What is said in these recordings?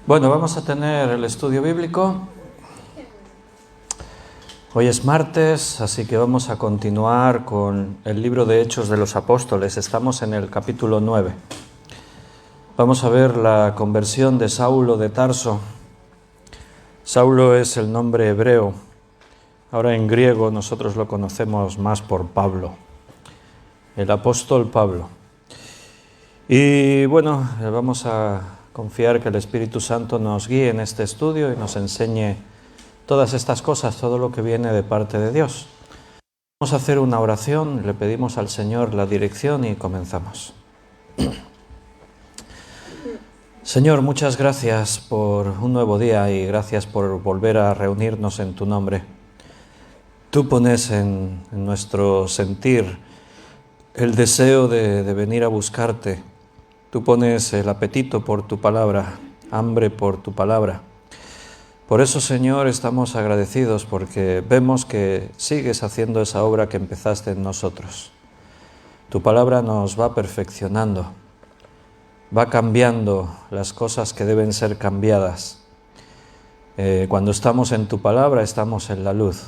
Bueno, vamos a tener el estudio bíblico. Hoy es martes, así que vamos a continuar con el libro de Hechos de los Apóstoles. Estamos en el capítulo 9. Vamos a ver la conversión de Saulo de Tarso. Saulo es el nombre hebreo. Ahora en griego nosotros lo conocemos más por Pablo, el apóstol Pablo. Y bueno, vamos a confiar que el Espíritu Santo nos guíe en este estudio y nos enseñe todas estas cosas, todo lo que viene de parte de Dios. Vamos a hacer una oración, le pedimos al Señor la dirección y comenzamos. Señor, muchas gracias por un nuevo día y gracias por volver a reunirnos en tu nombre. Tú pones en nuestro sentir el deseo de venir a buscarte. Tú pones el apetito por tu palabra, hambre por tu palabra. Por eso, Señor, estamos agradecidos porque vemos que sigues haciendo esa obra que empezaste en nosotros. Tu palabra nos va perfeccionando, va cambiando las cosas que deben ser cambiadas. Cuando estamos en tu palabra, estamos en la luz.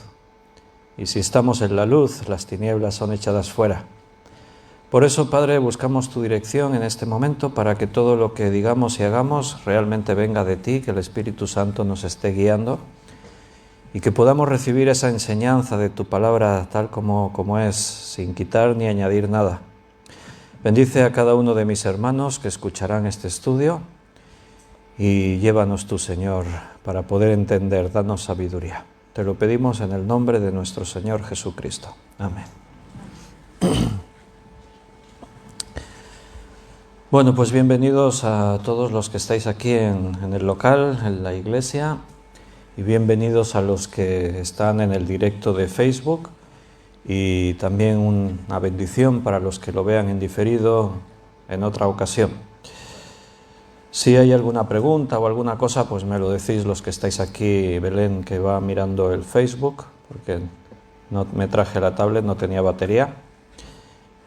Y si estamos en la luz, las tinieblas son echadas fuera. Por eso, Padre, buscamos tu dirección en este momento para que todo lo que digamos y hagamos realmente venga de ti, que el Espíritu Santo nos esté guiando y que podamos recibir esa enseñanza de tu palabra tal como es, sin quitar ni añadir nada. Bendice a cada uno de mis hermanos que escucharán este estudio y llévanos tú, Señor, para poder entender, danos sabiduría. Te lo pedimos en el nombre de nuestro Señor Jesucristo. Amén. Bueno, pues bienvenidos a todos los que estáis aquí en el local, en la iglesia, y bienvenidos a los que están en el directo de Facebook, y también una bendición para los que lo vean en diferido en otra ocasión. Si hay alguna pregunta o alguna cosa, pues me lo decís los que estáis aquí. Belén, que va mirando el Facebook, porque no me traje la tablet, no tenía batería,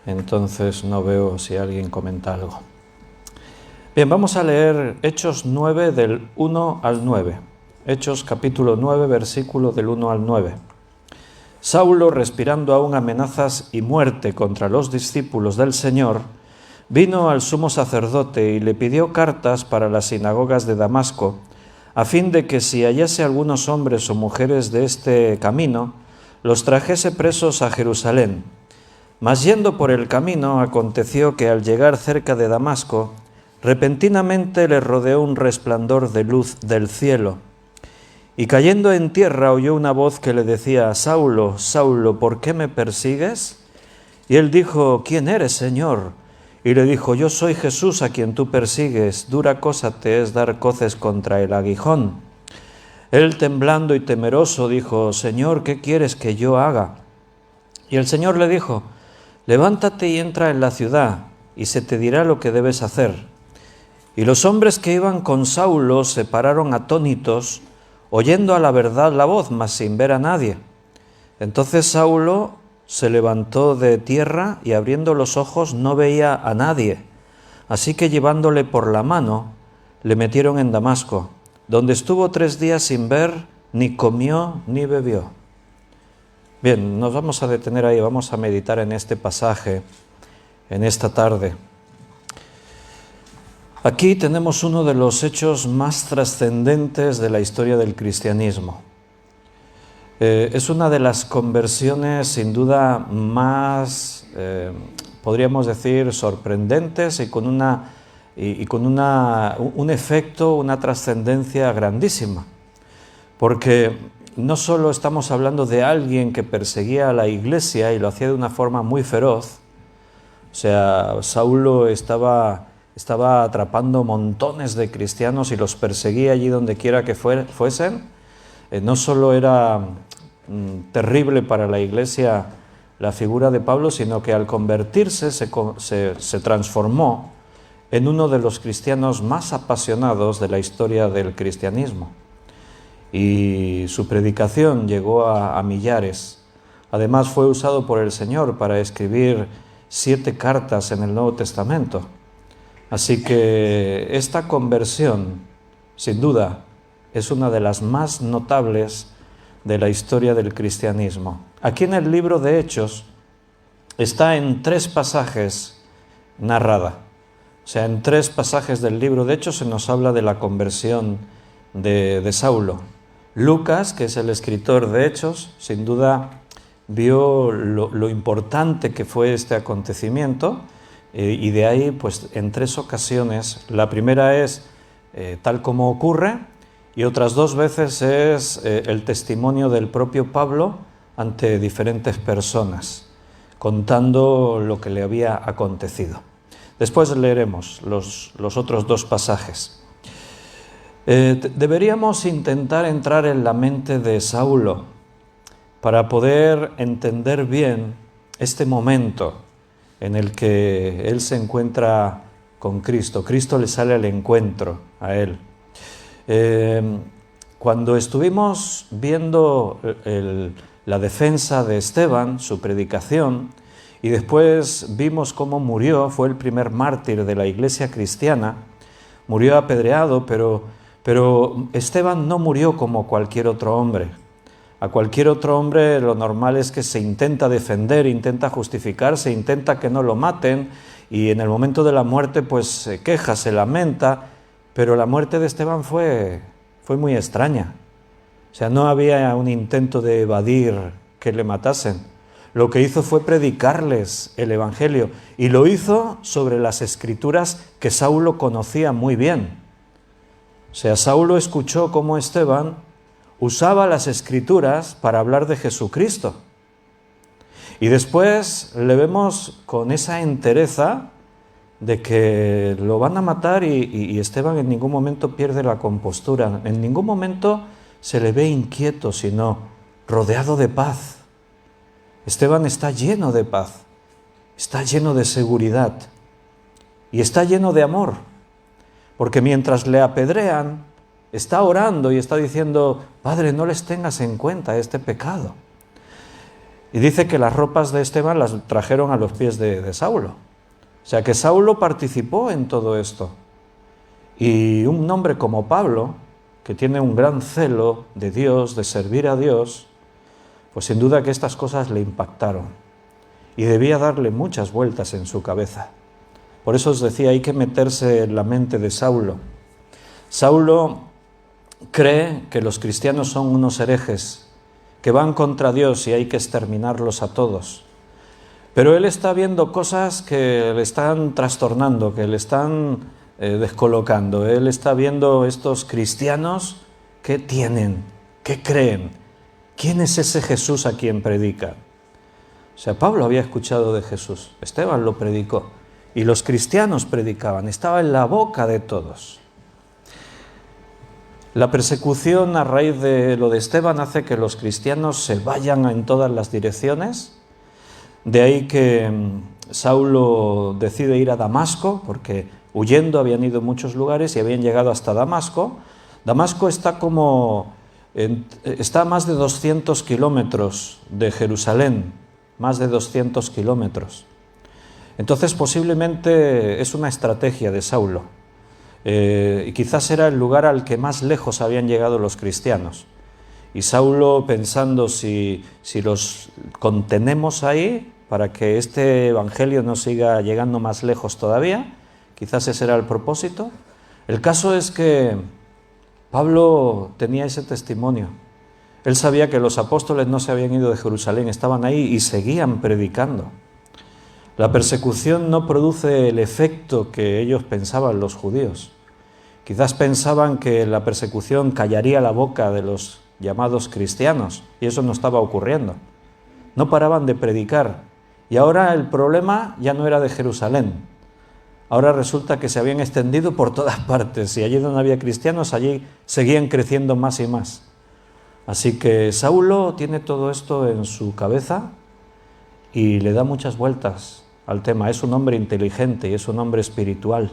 entonces no veo si alguien comenta algo. Bien, vamos a leer Hechos 9 del 1 al 9. Hechos capítulo 9, versículo del 1 al 9. Saulo, respirando aún amenazas y muerte contra los discípulos del Señor, vino al sumo sacerdote y le pidió cartas para las sinagogas de Damasco, a fin de que si hallase algunos hombres o mujeres de este camino, los trajese presos a Jerusalén. Mas yendo por el camino, aconteció que al llegar cerca de Damasco, repentinamente le rodeó un resplandor de luz del cielo. Y cayendo en tierra oyó una voz que le decía: Saulo, Saulo, ¿por qué me persigues? Y él dijo: ¿Quién eres, Señor? Y le dijo: Yo soy Jesús a quien tú persigues, dura cosa te es dar coces contra el aguijón. Él, temblando y temeroso, dijo: Señor, ¿qué quieres que yo haga? Y el Señor le dijo: Levántate y entra en la ciudad, y se te dirá lo que debes hacer. Y los hombres que iban con Saulo se pararon atónitos, oyendo a la verdad la voz, mas sin ver a nadie. Entonces Saulo se levantó de tierra y abriendo los ojos no veía a nadie. Así que llevándole por la mano, le metieron en Damasco, donde estuvo 3 días sin ver, ni comió ni bebió. Bien, nos vamos a detener ahí, vamos a meditar en este pasaje en esta tarde. Aquí tenemos uno de los hechos más trascendentes de la historia del cristianismo. Es una de las conversiones sin duda más, podríamos decir, sorprendentes y con un efecto, una trascendencia grandísima. Porque no solo estamos hablando de alguien que perseguía a la iglesia y lo hacía de una forma muy feroz. O sea, Saulo estaba atrapando montones de cristianos y los perseguía allí donde quiera que fuesen. No solo era terrible para la iglesia la figura de Pablo, sino que al convertirse se transformó en uno de los cristianos más apasionados de la historia del cristianismo. Y su predicación llegó a millares. Además fue usado por el Señor para escribir 7 cartas en el Nuevo Testamento. Así que esta conversión, sin duda, es una de las más notables de la historia del cristianismo. Aquí en el libro de Hechos está en 3 pasajes narrada. O sea, en 3 pasajes del libro de Hechos se nos habla de la conversión de Saulo. Lucas, que es el escritor de Hechos, sin duda vio lo importante que fue este acontecimiento y de ahí, pues en 3 ocasiones, la primera es tal como ocurre y otras 2 veces es el testimonio del propio Pablo ante diferentes personas, contando lo que le había acontecido. Después leeremos los otros 2 pasajes. Deberíamos intentar entrar en la mente de Saulo para poder entender bien este momento en el que él se encuentra con Cristo. Cristo le sale al encuentro a él. Cuando estuvimos viendo la defensa de Esteban, su predicación, y después vimos cómo murió, fue el primer mártir de la iglesia cristiana, murió apedreado, pero Esteban no murió como cualquier otro hombre. A cualquier otro hombre lo normal es que se intenta defender, intenta justificarse, intenta que no lo maten y en el momento de la muerte pues se queja, se lamenta, pero la muerte de Esteban fue muy extraña. O sea, no había un intento de evadir que le matasen. Lo que hizo fue predicarles el Evangelio y lo hizo sobre las escrituras que Saulo conocía muy bien. O sea, Saulo escuchó cómo Esteban usaba las escrituras para hablar de Jesucristo. Y después le vemos con esa entereza de que lo van a matar y Esteban en ningún momento pierde la compostura, en ningún momento se le ve inquieto, sino rodeado de paz. Esteban está lleno de paz, está lleno de seguridad y está lleno de amor. Porque mientras le apedrean, está orando y está diciendo, Padre, no les tengas en cuenta este pecado. Y dice que las ropas de Esteban las trajeron a los pies de Saulo. O sea que Saulo participó en todo esto. Y un hombre como Pablo, que tiene un gran celo de Dios, de servir a Dios, pues sin duda que estas cosas le impactaron. Y debía darle muchas vueltas en su cabeza. Por eso os decía, hay que meterse en la mente de Saulo. Saulo cree que los cristianos son unos herejes, que van contra Dios y hay que exterminarlos a todos. Pero él está viendo cosas que le están trastornando, que le están descolocando. Él está viendo estos cristianos, ¿qué tienen? ¿Qué creen? ¿Quién es ese Jesús a quien predican? O sea, Pablo había escuchado de Jesús, Esteban lo predicó. Y los cristianos predicaban, estaba en la boca de todos. La persecución a raíz de lo de Esteban hace que los cristianos se vayan en todas las direcciones. De ahí que Saulo decide ir a Damasco, porque huyendo habían ido a muchos lugares y habían llegado hasta Damasco. Damasco está a más de 200 kilómetros de Jerusalén, más de 200 kilómetros. Entonces posiblemente es una estrategia de Saulo. Y quizás era el lugar al que más lejos habían llegado los cristianos. Y Saulo pensando si los contenemos ahí para que este evangelio no siga llegando más lejos todavía, quizás ese era el propósito. El caso es que Pablo tenía ese testimonio. Él sabía que los apóstoles no se habían ido de Jerusalén, estaban ahí y seguían predicando. La persecución no produce el efecto que ellos pensaban los judíos. Quizás pensaban que la persecución callaría la boca de los llamados cristianos, y eso no estaba ocurriendo. No paraban de predicar, y ahora el problema ya no era de Jerusalén. Ahora resulta que se habían extendido por todas partes, y allí donde había cristianos, allí seguían creciendo más y más. Así que Saulo tiene todo esto en su cabeza y le da muchas vueltas al tema. Es un hombre inteligente y es un hombre espiritual.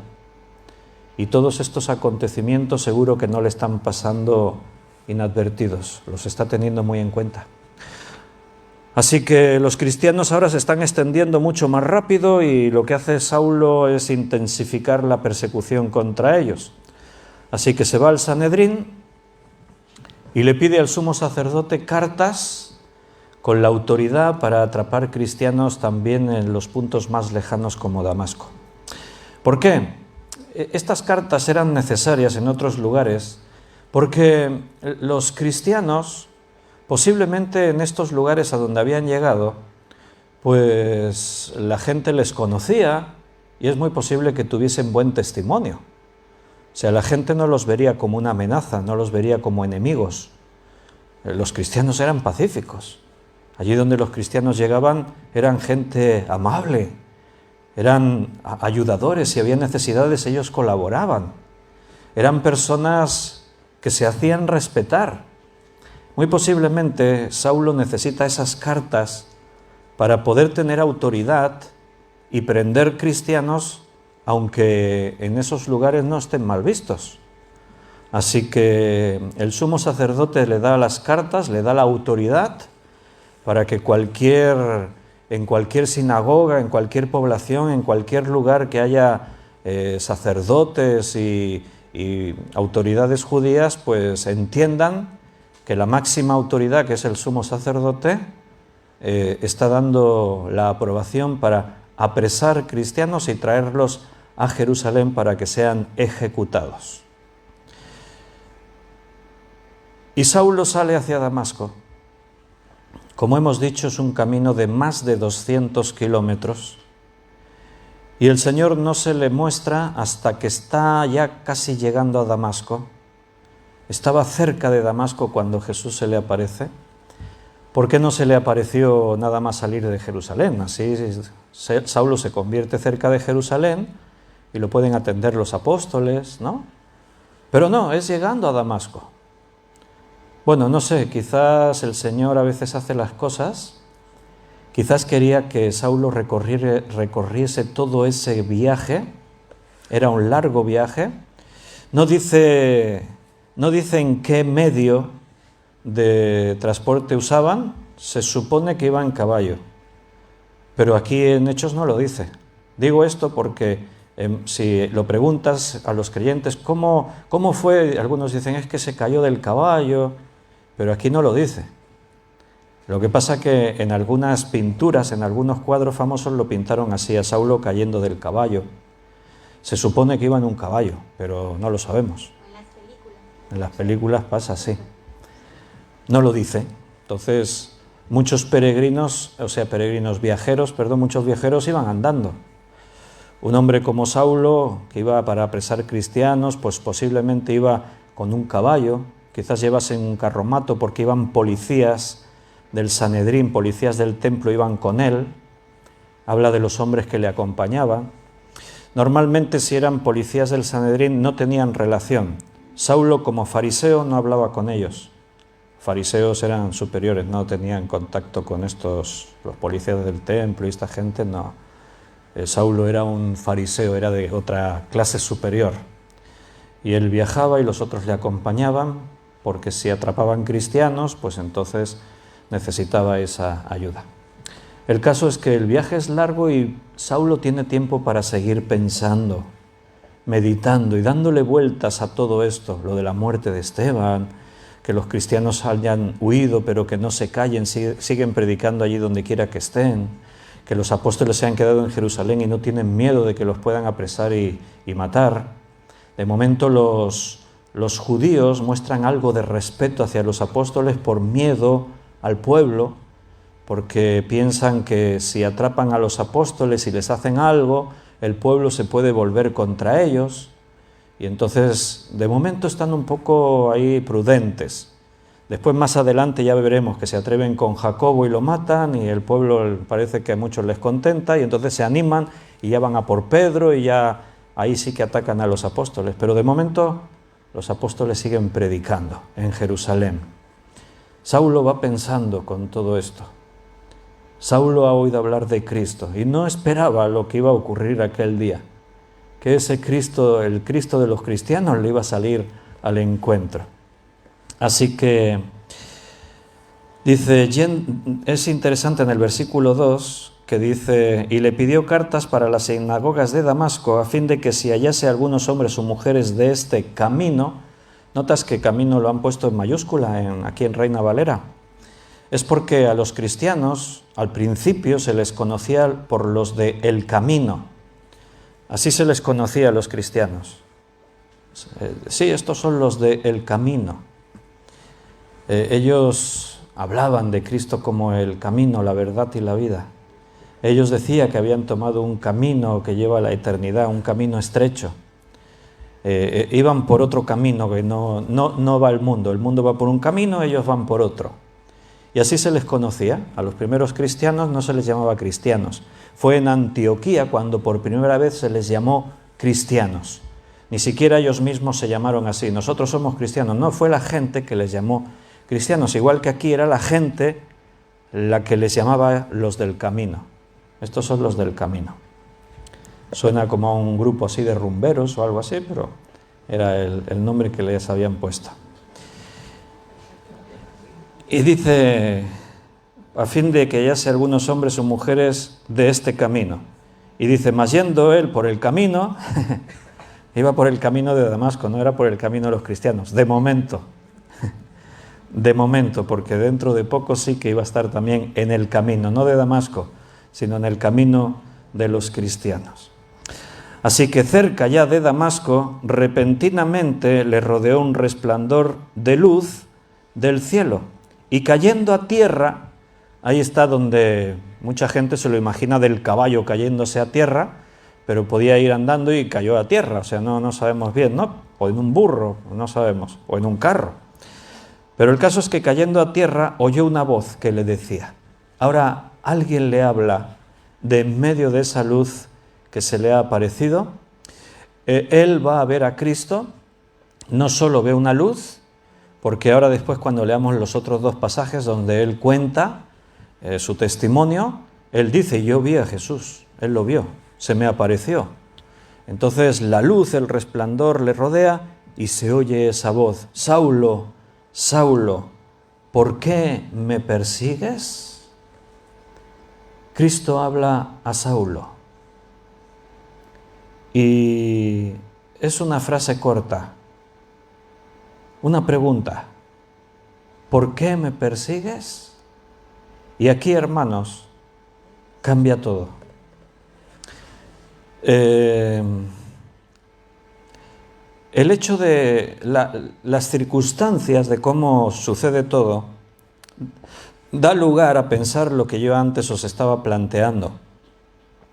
Y todos estos acontecimientos seguro que no le están pasando inadvertidos, los está teniendo muy en cuenta. Así que los cristianos ahora se están extendiendo mucho más rápido y lo que hace Saulo es intensificar la persecución contra ellos. Así que se va al Sanedrín y le pide al sumo sacerdote cartas con la autoridad para atrapar cristianos también en los puntos más lejanos como Damasco. ¿Por qué? Estas cartas eran necesarias en otros lugares porque los cristianos, posiblemente en estos lugares a donde habían llegado, pues la gente les conocía y es muy posible que tuviesen buen testimonio. O sea, la gente no los vería como una amenaza, no los vería como enemigos. Los cristianos eran pacíficos. Allí donde los cristianos llegaban eran gente amable, eran ayudadores, si había necesidades ellos colaboraban. Eran personas que se hacían respetar. Muy posiblemente Saulo necesita esas cartas para poder tener autoridad y prender cristianos, aunque en esos lugares no estén mal vistos. Así que el sumo sacerdote le da las cartas, le da la autoridad para que en cualquier sinagoga, en cualquier población, en cualquier lugar que haya sacerdotes y autoridades judías, pues entiendan que la máxima autoridad, que es el sumo sacerdote, está dando la aprobación para apresar cristianos y traerlos a Jerusalén para que sean ejecutados. Y Saulo sale hacia Damasco. Como hemos dicho, es un camino de más de 200 kilómetros. Y el Señor no se le muestra hasta que está ya casi llegando a Damasco. Estaba cerca de Damasco cuando Jesús se le aparece. ¿Por qué no se le apareció nada más salir de Jerusalén? Así Saulo se convierte cerca de Jerusalén y lo pueden atender los apóstoles, ¿no? Pero no, es llegando a Damasco. Bueno, no sé, quizás el Señor a veces hace las cosas, quizás quería que Saulo recorriese todo ese viaje, era un largo viaje. No dice en qué medio de transporte usaban, se supone que iban en caballo, pero aquí en Hechos no lo dice. Digo esto porque si lo preguntas a los creyentes, ¿cómo fue? Algunos dicen, es que se cayó del caballo, pero aquí no lo dice. Lo que pasa que en algunas pinturas, en algunos cuadros famosos lo pintaron así, a Saulo cayendo del caballo. Se supone que iba en un caballo, pero no lo sabemos. En las películas pasa así. No lo dice. Entonces, muchos muchos viajeros iban andando. Un hombre como Saulo, que iba para apresar cristianos, pues posiblemente iba con un caballo, quizás llevasen un carromato porque iban policías del Sanedrín, policías del templo iban con él. Habla de los hombres que le acompañaban. Normalmente, si eran policías del Sanedrín, no tenían relación. Saulo, como fariseo, no hablaba con ellos. Fariseos eran superiores, no tenían contacto con los policías del templo y esta gente, no. Saulo era un fariseo, era de otra clase superior. Y él viajaba y los otros le acompañaban, porque si atrapaban cristianos, pues entonces necesitaba esa ayuda. El caso es que el viaje es largo y Saulo tiene tiempo para seguir pensando, meditando y dándole vueltas a todo esto, lo de la muerte de Esteban, que los cristianos hayan huido pero que no se callen, siguen predicando allí donde quiera que estén, que los apóstoles se han quedado en Jerusalén y no tienen miedo de que los puedan apresar y matar. De momento los judíos muestran algo de respeto hacia los apóstoles por miedo al pueblo, porque piensan que si atrapan a los apóstoles y les hacen algo, el pueblo se puede volver contra ellos, y entonces de momento están un poco ahí prudentes. Después más adelante ya veremos que se atreven con Jacobo y lo matan, y el pueblo parece que a muchos les contenta, y entonces se animan y ya van a por Pedro y ya ahí sí que atacan a los apóstoles. Pero de momento los apóstoles siguen predicando en Jerusalén. Saulo va pensando con todo esto. Saulo ha oído hablar de Cristo y no esperaba lo que iba a ocurrir aquel día, que ese Cristo, el Cristo de los cristianos, le iba a salir al encuentro. Así que Dice, es interesante en el versículo 2 que dice, y le pidió cartas para las sinagogas de Damasco a fin de que si hallase algunos hombres o mujeres de este camino, notas que camino lo han puesto en mayúscula aquí en Reina Valera, es porque a los cristianos al principio se les conocía por los de el camino, así se les conocía a los cristianos. Sí, estos son los de el camino. Ellos hablaban de Cristo como el camino, la verdad y la vida. Ellos decían que habían tomado un camino que lleva a la eternidad, un camino estrecho. Iban por otro camino que no va al mundo. El mundo va por un camino, ellos van por otro. Y así se les conocía. A los primeros cristianos no se les llamaba cristianos. Fue en Antioquía cuando por primera vez se les llamó cristianos. Ni siquiera ellos mismos se llamaron así. Nosotros somos cristianos. No, fue la gente que les llamó cristianos. Igual que aquí era la gente la que les llamaba los del camino. Estos son los del camino. Suena como a un grupo así de rumberos o algo así, pero era el nombre que les habían puesto. Y dice, a fin de que hallase algunos hombres o mujeres de este camino. Y dice, mas yendo él por el camino, iba por el camino de Damasco, no era por el camino de los cristianos, de momento, porque dentro de poco sí que iba a estar también en el camino, no de Damasco, sino en el camino de los cristianos. Así que cerca ya de Damasco, repentinamente le rodeó un resplandor de luz del cielo, y cayendo a tierra, ahí está donde mucha gente se lo imagina del caballo cayéndose a tierra, pero podía ir andando y cayó a tierra, o sea, no sabemos bien, ¿no? O en un burro, no sabemos, o en un carro. Pero el caso es que cayendo a tierra oyó una voz que le decía. Ahora alguien le habla de en medio de esa luz que se le ha aparecido. Él va a ver a Cristo, no solo ve una luz, porque ahora después cuando leamos los otros dos pasajes donde él cuenta su testimonio, él dice, yo vi a Jesús, él lo vio, se me apareció. Entonces la luz, el resplandor le rodea y se oye esa voz, Saulo, Saulo, ¿por qué me persigues? Cristo habla a Saulo y es una frase corta, una pregunta, ¿por qué me persigues? Y aquí, hermanos, cambia todo. El hecho de las circunstancias de cómo sucede todo da lugar a pensar lo que yo antes os estaba planteando.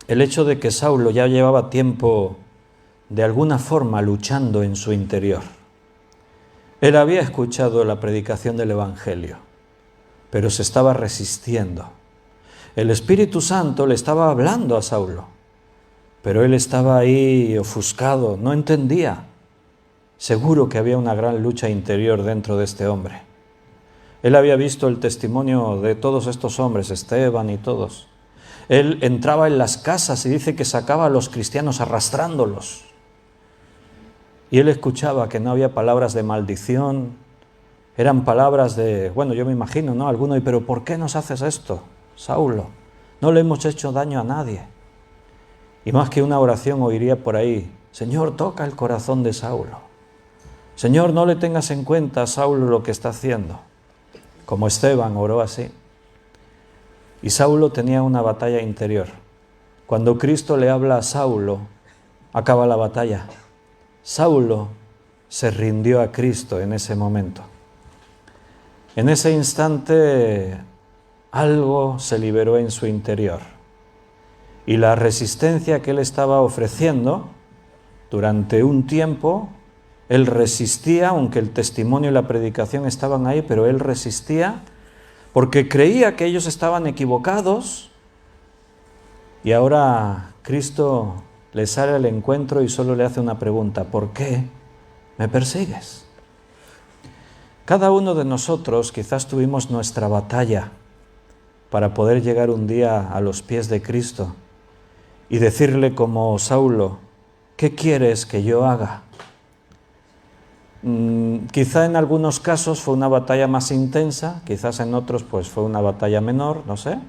El hecho de que Saulo ya llevaba tiempo de alguna forma luchando en su interior. Él había escuchado la predicación del Evangelio, pero se estaba resistiendo. El Espíritu Santo le estaba hablando a Saulo, pero él estaba ahí ofuscado, no entendía. Seguro que había una gran lucha interior dentro de este hombre. Él había visto el testimonio de todos estos hombres, Esteban y todos. Él entraba en las casas y dice que sacaba a los cristianos arrastrándolos. Y él escuchaba que no había palabras de maldición, eran palabras de, bueno, yo me imagino, ¿no? Alguno, pero ¿por qué nos haces esto, Saulo? No le hemos hecho daño a nadie. Y más que una oración oiría por ahí, Señor, toca el corazón de Saulo. Señor, no le tengas en cuenta a Saulo lo que está haciendo. Como Esteban oró así. Y Saulo tenía una batalla interior. Cuando Cristo le habla a Saulo, acaba la batalla. Saulo se rindió a Cristo en ese momento. En ese instante algo se liberó en su interior. Y la resistencia que él estaba ofreciendo durante un tiempo, él resistía, aunque el testimonio y la predicación estaban ahí, pero él resistía porque creía que ellos estaban equivocados. Y ahora Cristo le sale al encuentro y solo le hace una pregunta, ¿por qué me persigues? Cada uno de nosotros quizás tuvimos nuestra batalla para poder llegar un día a los pies de Cristo y decirle como Saulo, ¿qué quieres que yo haga? Quizá en algunos casos fue una batalla más intensa, quizás en otros pues fue una batalla menor, no sé.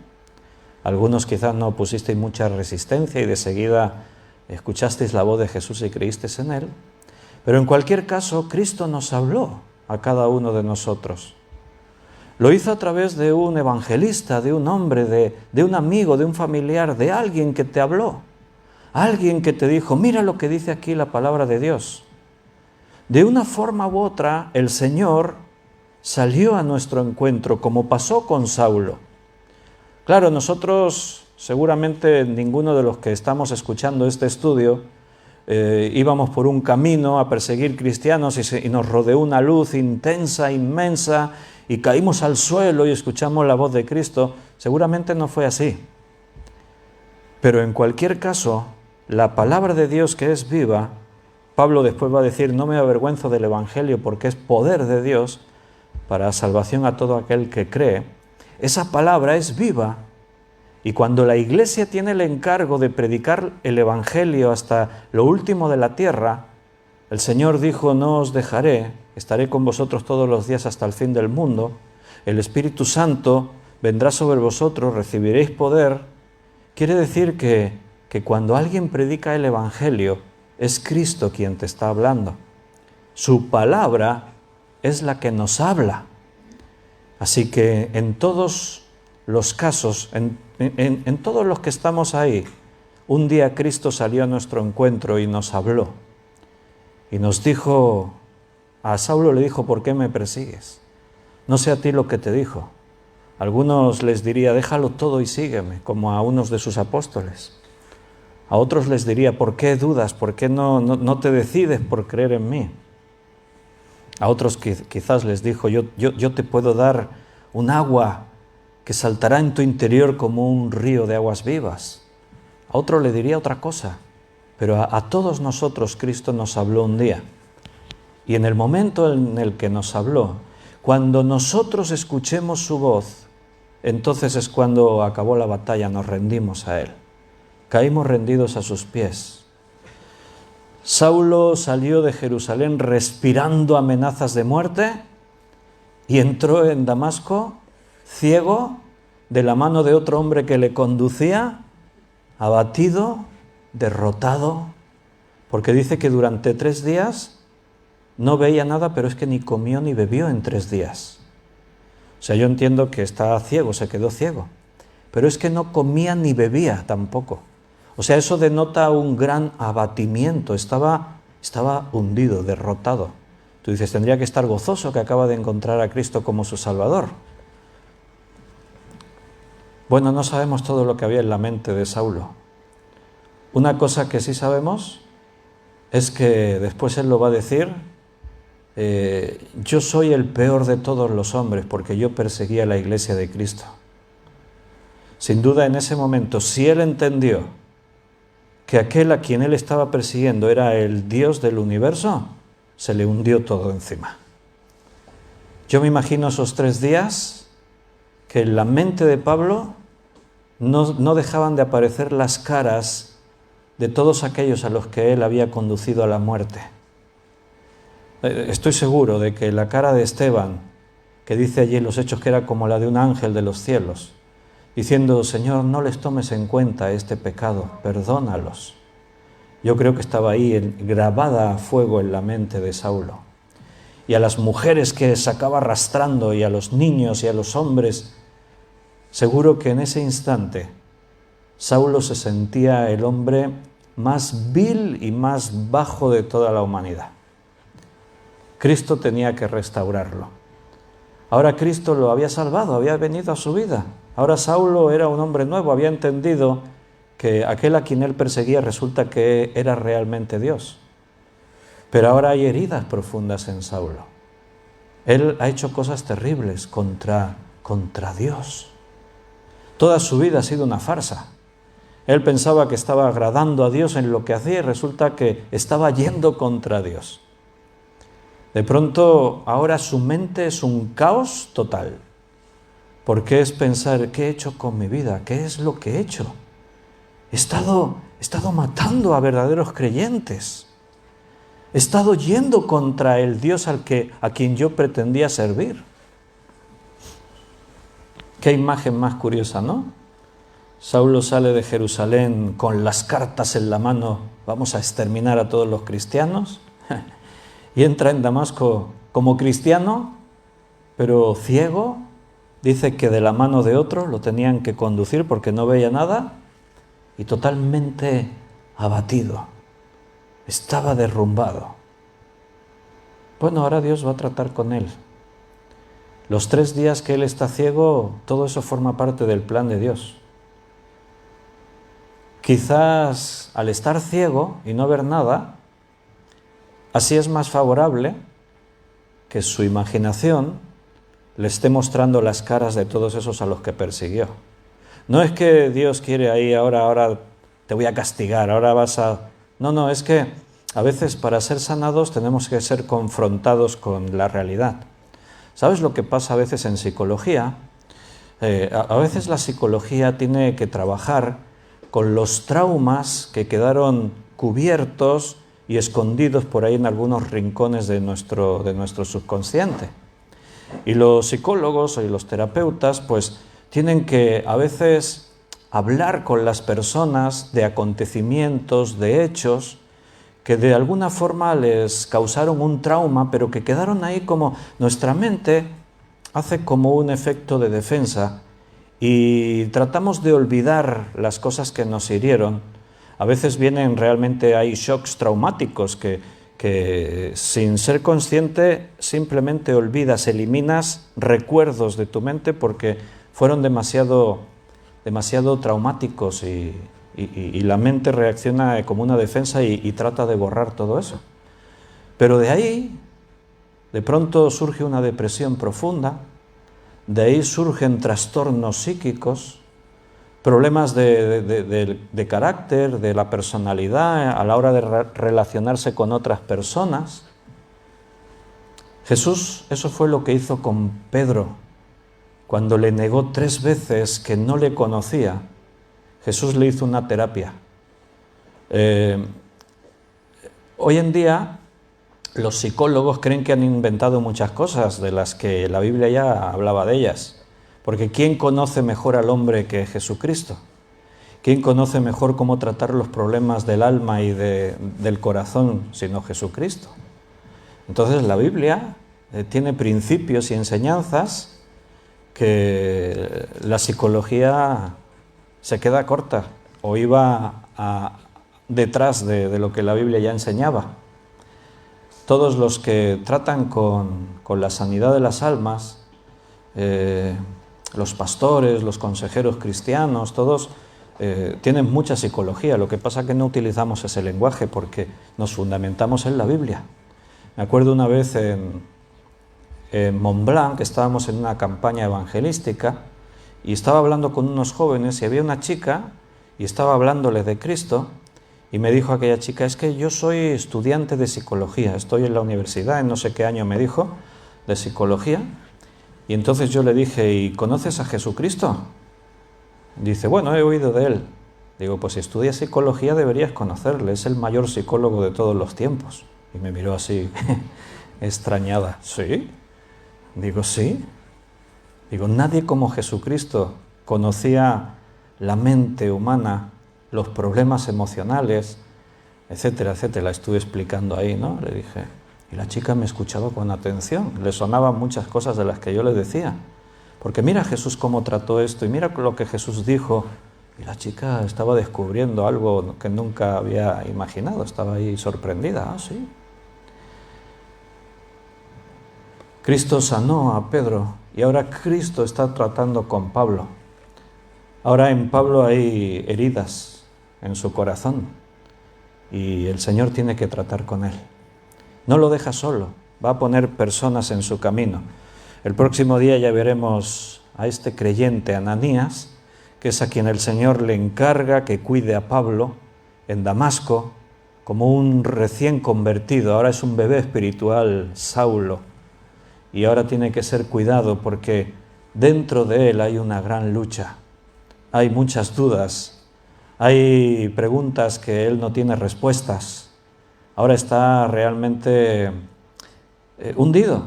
Algunos quizás no pusisteis mucha resistencia y de seguida escuchasteis la voz de Jesús y creísteis en Él. Pero en cualquier caso, Cristo nos habló a cada uno de nosotros. Lo hizo a través de un evangelista, de un hombre, de un amigo, de un familiar, de alguien que te habló. Alguien que te dijo, mira lo que dice aquí la palabra de Dios. De una forma u otra, el Señor salió a nuestro encuentro, como pasó con Saulo. Claro, nosotros, seguramente ninguno de los que estamos escuchando este estudio, íbamos por un camino a perseguir cristianos y nos rodeó una luz intensa, inmensa, y caímos al suelo y escuchamos la voz de Cristo. Seguramente no fue así. Pero en cualquier caso, la palabra de Dios que es viva, Pablo después va a decir, no me avergüenzo del Evangelio porque es poder de Dios para salvación a todo aquel que cree. Esa palabra es viva y cuando la Iglesia tiene el encargo de predicar el Evangelio hasta lo último de la tierra, el Señor dijo, no os dejaré, estaré con vosotros todos los días hasta el fin del mundo, el Espíritu Santo vendrá sobre vosotros, recibiréis poder. Quiere decir que cuando alguien predica el Evangelio, es Cristo quien te está hablando. Su palabra es la que nos habla. Así que en todos los casos, en todos los que estamos ahí, un día Cristo salió a nuestro encuentro y nos habló. Y nos dijo, a Saulo le dijo, ¿por qué me persigues? No sé a ti lo que te dijo. A algunos les diría, déjalo todo y sígueme, como a unos de sus apóstoles. A otros les diría, ¿por qué dudas? ¿Por qué no te decides por creer en mí? A otros quizás les dijo, yo te puedo dar un agua que saltará en tu interior como un río de aguas vivas. A otro le diría otra cosa, pero a todos nosotros Cristo nos habló un día. Y en el momento en el que nos habló, cuando nosotros escuchemos su voz, entonces es cuando acabó la batalla, nos rendimos a Él. Caímos rendidos a sus pies. Saulo salió de Jerusalén respirando amenazas de muerte y entró en Damasco ciego de la mano de otro hombre que le conducía, abatido, derrotado, porque dice que durante 3 días no veía nada, pero es que ni comió ni bebió en 3 días. O sea, yo entiendo que está ciego, se quedó ciego, pero es que no comía ni bebía tampoco. O sea, eso denota un gran abatimiento, estaba hundido, derrotado. Tú dices, tendría que estar gozoso que acaba de encontrar a Cristo como su Salvador. Bueno, no sabemos todo lo que había en la mente de Saulo. Una cosa que sí sabemos es que después él lo va a decir, yo soy el peor de todos los hombres porque yo perseguía la iglesia de Cristo. Sin duda en ese momento, si él entendió que aquel a quien él estaba persiguiendo era el Dios del universo, se le hundió todo encima. Yo me imagino esos 3 días que en la mente de Pablo no dejaban de aparecer las caras de todos aquellos a los que él había conducido a la muerte. Estoy seguro de que la cara de Esteban, que dice allí en los Hechos que era como la de un ángel de los cielos, diciendo, Señor, no les tomes en cuenta este pecado, perdónalos. Yo creo que estaba ahí grabada a fuego en la mente de Saulo. Y a las mujeres que sacaba arrastrando, y a los niños y a los hombres, seguro que en ese instante Saulo se sentía el hombre más vil y más bajo de toda la humanidad. Cristo tenía que restaurarlo. Ahora Cristo lo había salvado, había venido a su vida. Ahora Saulo era un hombre nuevo, había entendido que aquel a quien él perseguía resulta que era realmente Dios. Pero ahora hay heridas profundas en Saulo. Él ha hecho cosas terribles contra Dios. Toda su vida ha sido una farsa. Él pensaba que estaba agradando a Dios en lo que hacía y resulta que estaba yendo contra Dios. De pronto, ahora su mente es un caos total. Porque es pensar, ¿qué he hecho con mi vida? ¿Qué es lo que he hecho? He estado matando a verdaderos creyentes. He estado yendo contra el Dios a quien yo pretendía servir. Qué imagen más curiosa, ¿no? Saulo sale de Jerusalén con las cartas en la mano, vamos a exterminar a todos los cristianos, y entra en Damasco como cristiano, pero ciego. Dice que de la mano de otro lo tenían que conducir porque no veía nada, y totalmente abatido. Estaba derrumbado. Bueno, ahora Dios va a tratar con él. Los 3 días que él está ciego, todo eso forma parte del plan de Dios. Quizás al estar ciego y no ver nada, así es más favorable que su imaginación le esté mostrando las caras de todos esos a los que persiguió. No es que Dios quiere ahí, ahora te voy a castigar, ahora vas a... No, es que a veces para ser sanados tenemos que ser confrontados con la realidad. ¿Sabes lo que pasa a veces en psicología? A veces la psicología tiene que trabajar con los traumas que quedaron cubiertos y escondidos por ahí en algunos rincones de nuestro subconsciente. Y los psicólogos y los terapeutas pues tienen que a veces hablar con las personas de acontecimientos, de hechos que de alguna forma les causaron un trauma, pero que quedaron ahí como nuestra mente hace como un efecto de defensa y tratamos de olvidar las cosas que nos hirieron. A veces hay shocks traumáticos que sin ser consciente simplemente olvidas, eliminas recuerdos de tu mente porque fueron demasiado traumáticos y la mente reacciona como una defensa y trata de borrar todo eso. Pero de ahí, de pronto surge una depresión profunda, de ahí surgen trastornos psíquicos, problemas de carácter, de la personalidad a la hora de relacionarse con otras personas. Jesús, eso fue lo que hizo con Pedro. Cuando le negó 3 veces que no le conocía, Jesús le hizo una terapia. Hoy en día los psicólogos creen que han inventado muchas cosas de las que la Biblia ya hablaba de ellas. Porque ¿quién conoce mejor al hombre que Jesucristo? ¿Quién conoce mejor cómo tratar los problemas del alma y del corazón sino Jesucristo? Entonces la Biblia tiene principios y enseñanzas que la psicología se queda corta o iba detrás de lo que la Biblia ya enseñaba. Todos los que tratan con la sanidad de las almas, los pastores, los consejeros cristianos, todos tienen mucha psicología. Lo que pasa es que no utilizamos ese lenguaje porque nos fundamentamos en la Biblia. Me acuerdo una vez en Montblanc, que estábamos en una campaña evangelística y estaba hablando con unos jóvenes y había una chica y estaba hablándoles de Cristo y me dijo aquella chica, es que yo soy estudiante de psicología, estoy en la universidad, en no sé qué año me dijo, de psicología. Y entonces yo le dije, ¿y conoces a Jesucristo? Dice, bueno, he oído de él. Digo, pues si estudias psicología deberías conocerle, es el mayor psicólogo de todos los tiempos. Y me miró así, extrañada. ¿Sí? Digo, sí. Digo, nadie como Jesucristo conocía la mente humana, los problemas emocionales, etcétera, etcétera. La estuve explicando ahí, ¿no? Le dije... Y la chica me escuchaba con atención, le sonaban muchas cosas de las que yo le decía. Porque mira Jesús cómo trató esto y mira lo que Jesús dijo. Y la chica estaba descubriendo algo que nunca había imaginado, estaba ahí sorprendida. Ah, sí. Cristo sanó a Pedro y ahora Cristo está tratando con Pablo. Ahora en Pablo hay heridas en su corazón y el Señor tiene que tratar con él. No lo deja solo, va a poner personas en su camino. El próximo día ya veremos a este creyente Ananías, que es a quien el Señor le encarga que cuide a Pablo en Damasco, como un recién convertido. Ahora es un bebé espiritual, Saulo, y ahora tiene que ser cuidado porque dentro de él hay una gran lucha. Hay muchas dudas, hay preguntas que él no tiene respuestas. ahora está realmente hundido.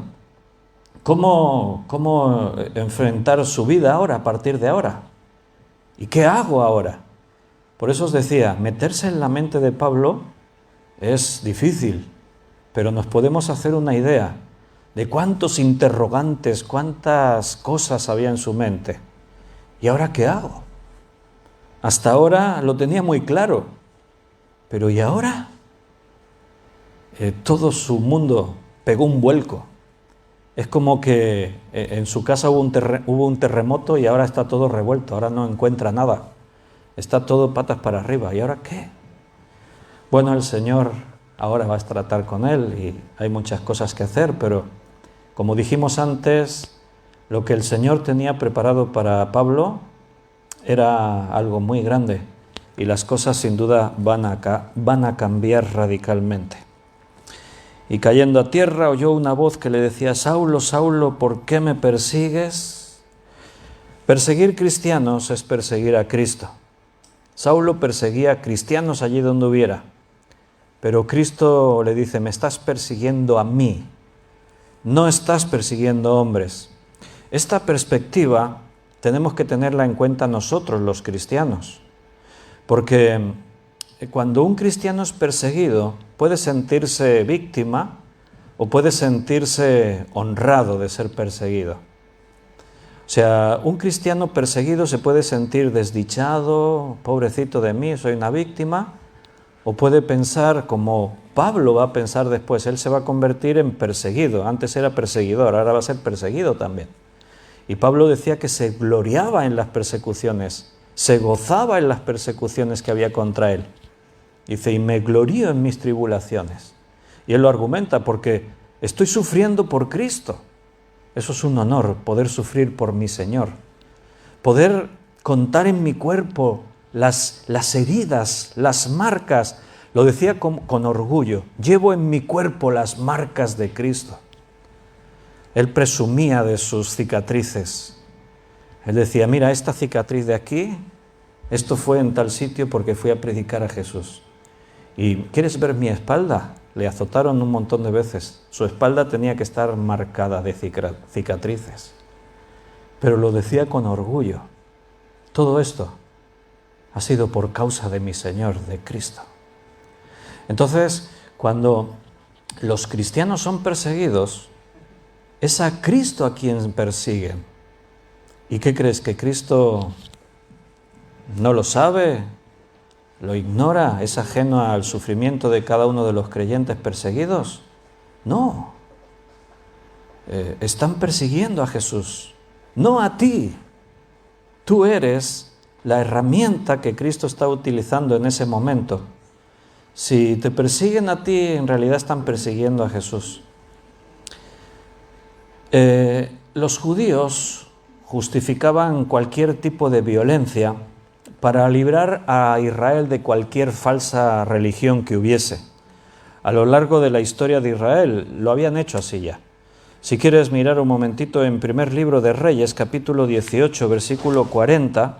¿Cómo enfrentar su vida ahora, a partir de ahora? ¿Y qué hago ahora? Por eso os decía, meterse en la mente de Pablo es difícil, pero nos podemos hacer una idea de cuántos interrogantes, cuántas cosas había en su mente. ¿Y ahora qué hago? Hasta ahora lo tenía muy claro, pero ¿y ahora? Todo su mundo pegó un vuelco. Es como que en su casa hubo un terremoto y ahora está todo revuelto, ahora no encuentra nada. Está todo patas para arriba. ¿Y ahora qué? Bueno, el Señor ahora va a tratar con él y hay muchas cosas que hacer, pero como dijimos antes, lo que el Señor tenía preparado para Pablo era algo muy grande y las cosas sin duda van a cambiar radicalmente. Y cayendo a tierra oyó una voz que le decía: Saulo, Saulo, ¿por qué me persigues? Perseguir cristianos es perseguir a Cristo. Saulo perseguía a cristianos allí donde hubiera, pero Cristo le dice: me estás persiguiendo a mí, no estás persiguiendo hombres. Esta perspectiva tenemos que tenerla en cuenta nosotros los cristianos, porque cuando un cristiano es perseguido, puede sentirse víctima o puede sentirse honrado de ser perseguido. O sea, un cristiano perseguido se puede sentir desdichado, pobrecito de mí, soy una víctima, o puede pensar como Pablo va a pensar después, él se va a convertir en perseguido, antes era perseguidor, ahora va a ser perseguido también. Y Pablo decía que se gloriaba en las persecuciones, se gozaba en las persecuciones que había contra él. Dice, y me glorío en mis tribulaciones. Y él lo argumenta porque estoy sufriendo por Cristo. Eso es un honor, poder sufrir por mi Señor. Poder contar en mi cuerpo las heridas, las marcas. Lo decía con orgullo. Llevo en mi cuerpo las marcas de Cristo. Él presumía de sus cicatrices. Él decía, mira, esta cicatriz de aquí, esto fue en tal sitio porque fui a predicar a Jesús. ¿Y quieres ver mi espalda? Le azotaron un montón de veces. Su espalda tenía que estar marcada de cicatrices. Pero lo decía con orgullo. Todo esto ha sido por causa de mi Señor, de Cristo. Entonces, cuando los cristianos son perseguidos, es a Cristo a quien persiguen. ¿Y qué crees? ¿Que Cristo no lo sabe? ¿Lo ignora? ¿Es ajeno al sufrimiento de cada uno de los creyentes perseguidos? No. Están persiguiendo a Jesús, no a ti. Tú eres la herramienta que Cristo está utilizando en ese momento. Si te persiguen a ti, en realidad están persiguiendo a Jesús. Los judíos justificaban cualquier tipo de violencia para librar a Israel de cualquier falsa religión que hubiese. A lo largo de la historia de Israel lo habían hecho así ya. Si quieres mirar un momentito en primer libro de Reyes, capítulo 18, versículo 40.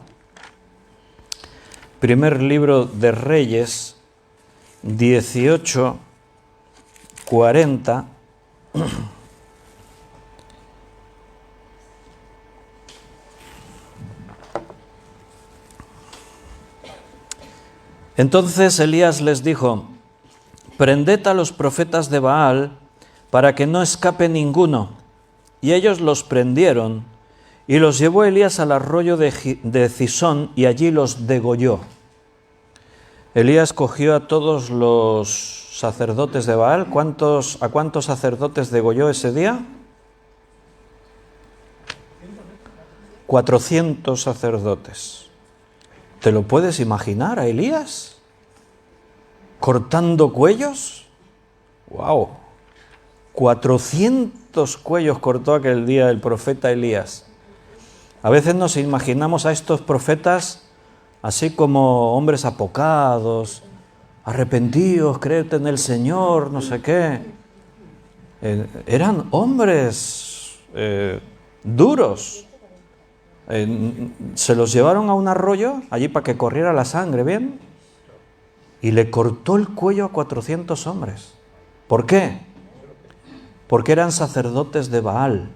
Primer libro de Reyes, 18, 40. Entonces Elías les dijo, prended a los profetas de Baal para que no escape ninguno. Y ellos los prendieron y los llevó Elías al arroyo de Cisón y allí los degolló. Elías cogió a todos los sacerdotes de Baal. ¿A cuántos sacerdotes degolló ese día? 400 sacerdotes. ¿Te lo puedes imaginar a Elías cortando cuellos? ¡Wow! 400 cuellos cortó aquel día el profeta Elías. A veces nos imaginamos a estos profetas así como hombres apocados, arrepentidos, creed en el Señor, no sé qué. Eran hombres duros. Se los llevaron a un arroyo, allí para que corriera la sangre, ¿bien? y le cortó el cuello a 400 hombres. ¿Por qué? Porque eran sacerdotes de Baal.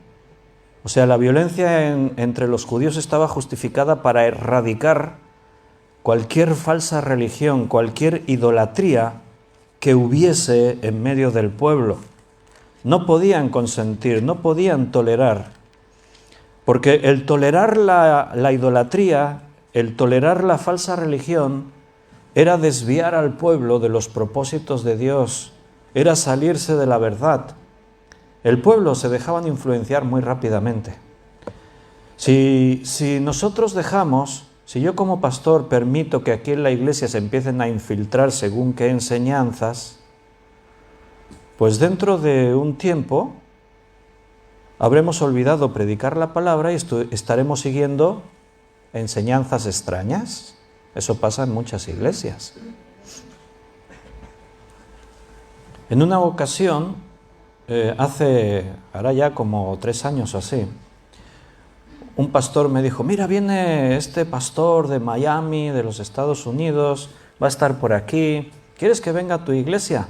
O sea, la violencia entre los judíos estaba justificada para erradicar cualquier falsa religión, cualquier idolatría que hubiese en medio del pueblo. No podían consentir, no podían tolerar. Porque el tolerar la idolatría, el tolerar la falsa religión, era desviar al pueblo de los propósitos de Dios, era salirse de la verdad. El pueblo se dejaban influenciar muy rápidamente. Si nosotros dejamos, si yo como pastor permito que aquí en la iglesia se empiecen a infiltrar según qué enseñanzas, pues dentro de un tiempo habremos olvidado predicar la palabra y estaremos siguiendo enseñanzas extrañas. Eso pasa en muchas iglesias. En una ocasión, ahora ya como 3 años o así, un pastor me dijo, mira, viene este pastor de Miami, de los Estados Unidos, va a estar por aquí, ¿quieres que venga a tu iglesia?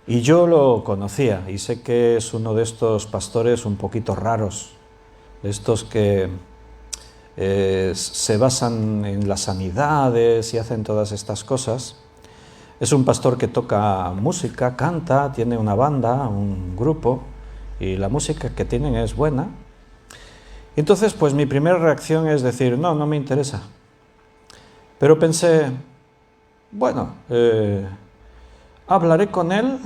Y yo lo conocía y sé que es uno de estos pastores un poquito raros, de estos que se basan en las sanidades y hacen todas estas cosas. Es un pastor que toca música, canta, tiene una banda, un grupo, y la música que tienen es buena. Entonces, pues mi primera reacción es decir, no me interesa. Pero pensé, bueno, hablaré con él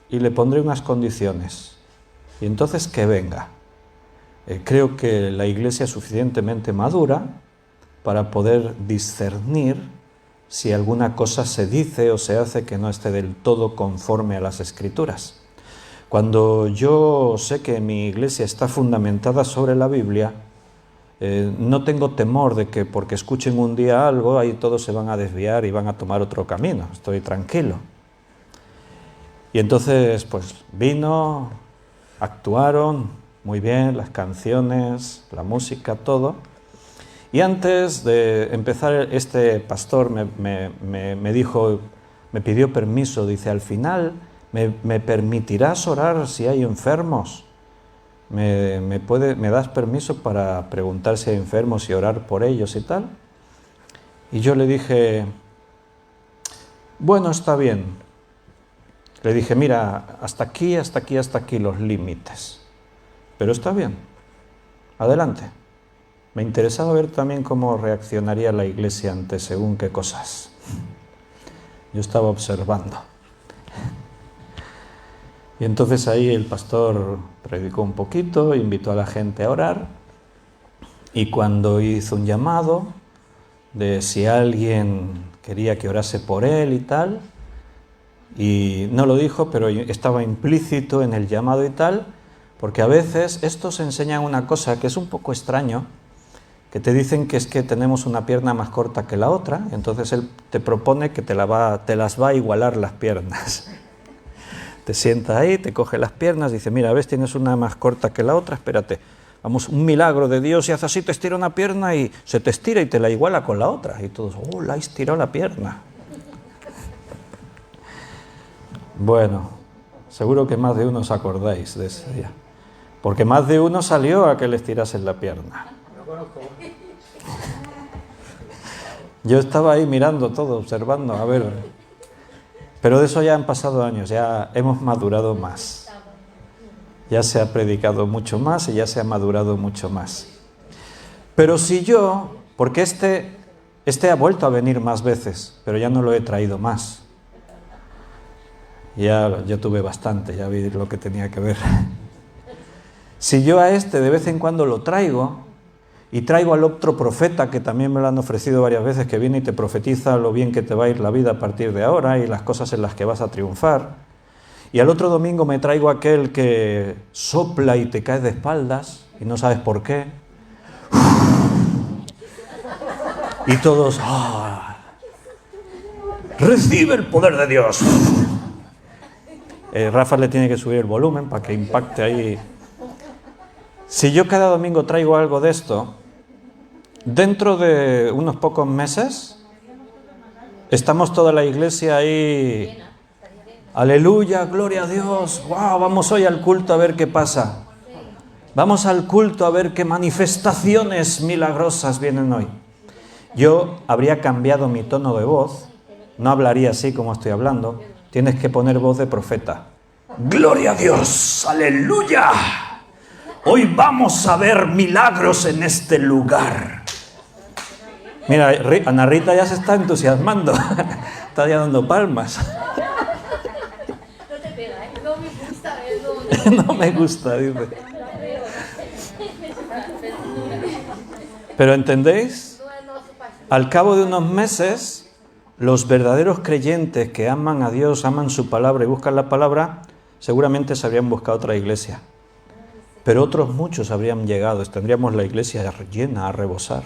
y le pondré unas condiciones. Y entonces que venga. Creo que la iglesia es suficientemente madura para poder discernir si alguna cosa se dice o se hace que no esté del todo conforme a las Escrituras. Cuando yo sé que mi iglesia está fundamentada sobre la Biblia, no tengo temor de que porque escuchen un día algo, ahí todos se van a desviar y van a tomar otro camino. Estoy tranquilo. Y entonces, pues vino, actuaron muy bien las canciones, la música, todo. Y antes de empezar, este pastor me dijo, me pidió permiso, dice, al final, ¿me permitirás orar si hay enfermos? ¿Me das permiso para preguntar si hay enfermos y orar por ellos y tal? Y yo le dije, bueno, está bien. Le dije, mira, hasta aquí los límites. Pero está bien, adelante. Me interesaba ver también cómo reaccionaría la iglesia ante según qué cosas. Yo estaba observando. Y entonces ahí el pastor predicó un poquito, invitó a la gente a orar, y cuando hizo un llamado de si alguien quería que orase por él y tal, y no lo dijo, pero estaba implícito en el llamado y tal, porque a veces estos enseñan una cosa que es un poco extraño, que te dicen que es que tenemos una pierna más corta que la otra, entonces él te propone que te las va a igualar las piernas. Te sienta ahí, te coge las piernas, dice, mira, ves, tienes una más corta que la otra, espérate, vamos, un milagro de Dios, y hace así, te estira una pierna y se te estira y te la iguala con la otra. Y todos, la ha estirado la pierna. Bueno, seguro que más de uno os acordáis de ese día, porque más de uno salió a que le estirasen la pierna. Yo estaba ahí mirando todo, observando, a ver. Pero de eso ya han pasado años, ya hemos madurado más. Ya se ha predicado mucho más y ya se ha madurado mucho más. Pero si yo, porque este ha vuelto a venir más veces, pero ya no lo he traído más. Ya tuve bastante, ya vi lo que tenía que ver. Si yo a este de vez en cuando lo traigo, y traigo al otro profeta, que también me lo han ofrecido varias veces, que viene y te profetiza lo bien que te va a ir la vida a partir de ahora y las cosas en las que vas a triunfar. Y al otro domingo me traigo aquel que sopla y te caes de espaldas y no sabes por qué. Y todos, ¡recibe el poder de Dios! Rafa le tiene que subir el volumen para que impacte ahí. Si yo cada domingo traigo algo de esto, dentro de unos pocos meses Estamos toda la iglesia ahí. Aleluya, gloria a Dios. Wow, vamos hoy al culto a ver qué pasa. Vamos al culto a ver qué manifestaciones milagrosas vienen hoy. Yo habría cambiado mi tono de voz. No hablaría así como estoy hablando. Tienes que poner voz de profeta. ¡Gloria a Dios! ¡Aleluya! Hoy vamos a ver milagros en este lugar. Mira, Ana Rita ya se está entusiasmando. Está ya dando palmas. No te pega, ¿eh? No me gusta. No me gusta, dice. Pero ¿entendéis? Al cabo de unos meses, los verdaderos creyentes que aman a Dios, aman su palabra y buscan la palabra, seguramente se habrían buscado otra iglesia. Pero otros muchos habrían llegado, tendríamos la iglesia llena a rebosar.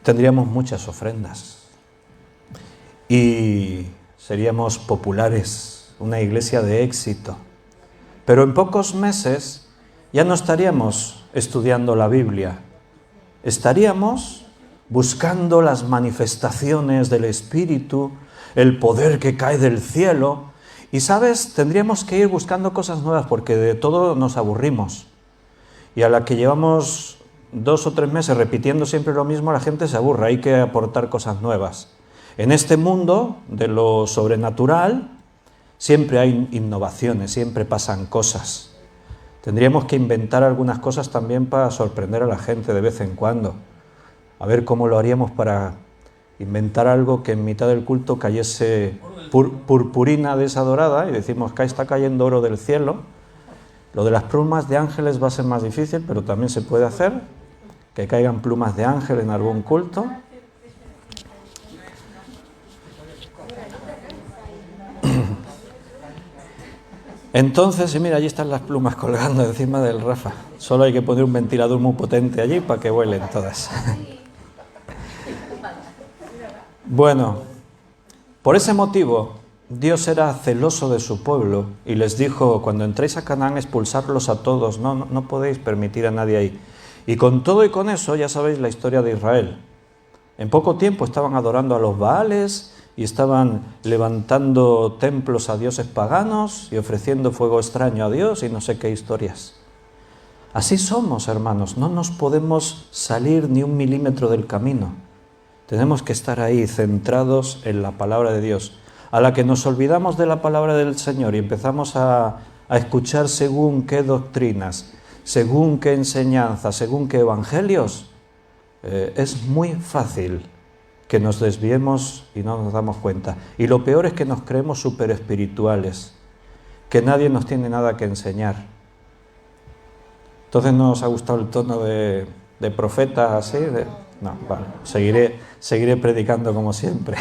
Tendríamos muchas ofrendas. Y seríamos populares, una iglesia de éxito. Pero en pocos meses ya no estaríamos estudiando la Biblia. Estaríamos buscando las manifestaciones del Espíritu, el poder que cae del cielo. Y, ¿sabes? Tendríamos que ir buscando cosas nuevas porque de todo nos aburrimos. Y a la que llevamos 2 o 3 meses repitiendo siempre lo mismo, la gente se aburre. Hay que aportar cosas nuevas. En este mundo de lo sobrenatural siempre hay innovaciones, siempre pasan cosas. Tendríamos que inventar algunas cosas también para sorprender a la gente de vez en cuando. A ver cómo lo haríamos para inventar algo que en mitad del culto cayese purpurina de esa dorada y decimos que está cayendo oro del cielo. Lo de las plumas de ángeles va a ser más difícil, pero también se puede hacer, que caigan plumas de ángel en algún culto. Entonces, y mira, allí están las plumas colgando encima del Rafa. Solo hay que poner un ventilador muy potente allí para que vuelen todas. Bueno, por ese motivo, Dios era celoso de su pueblo y les dijo, cuando entréis a Canaán, expulsarlos a todos, no podéis permitir a nadie ahí. Y con todo y con eso, ya sabéis la historia de Israel. En poco tiempo estaban adorando a los Baales y estaban levantando templos a dioses paganos y ofreciendo fuego extraño a Dios y no sé qué historias. Así somos, hermanos, no nos podemos salir ni un milímetro del camino. Tenemos que estar ahí centrados en la palabra de Dios. A la que nos olvidamos de la palabra del Señor y empezamos a escuchar según qué doctrinas, según qué enseñanzas, según qué evangelios, es muy fácil que nos desviemos y no nos damos cuenta. Y lo peor es que nos creemos súper espirituales, que nadie nos tiene nada que enseñar. Entonces, ¿no os ha gustado el tono de profeta así? No, vale, seguiré predicando como siempre.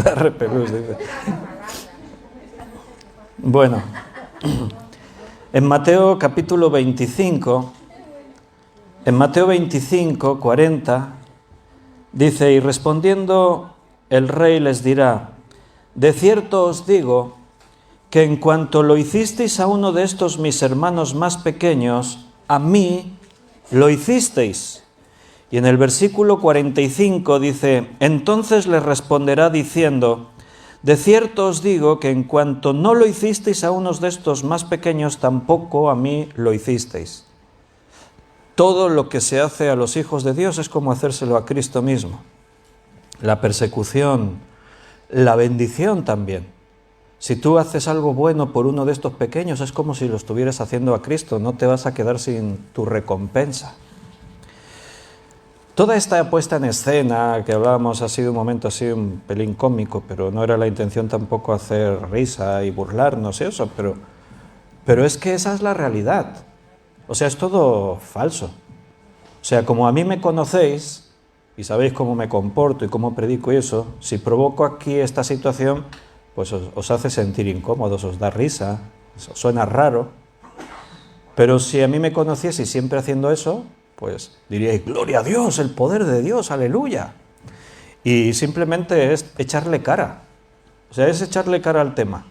Da repelús, dice. Bueno, en Mateo capítulo 25, en Mateo 25, 40, dice, y respondiendo el rey les dirá, de cierto os digo que en cuanto lo hicisteis a uno de estos mis hermanos más pequeños, a mí lo hicisteis. Y en el versículo 45 dice, entonces les responderá diciendo, de cierto os digo que en cuanto no lo hicisteis a unos de estos más pequeños, tampoco a mí lo hicisteis. Todo lo que se hace a los hijos de Dios es como hacérselo a Cristo mismo. La persecución, la bendición también. Si tú haces algo bueno por uno de estos pequeños, es como si lo estuvieras haciendo a Cristo, no te vas a quedar sin tu recompensa. Toda esta puesta en escena que hablábamos ha sido un momento así un pelín cómico, pero no era la intención tampoco hacer risa y burlarnos eso, pero es que esa es la realidad. O sea, es todo falso. O sea, como a mí me conocéis y sabéis cómo me comporto y cómo predico y eso, si provoco aquí esta situación, pues os hace sentir incómodos, os da risa, os suena raro. Pero si a mí me conocieseis siempre haciendo eso, pues diríais, gloria a Dios, el poder de Dios, aleluya. Y simplemente es echarle cara. O sea, es echarle cara al tema.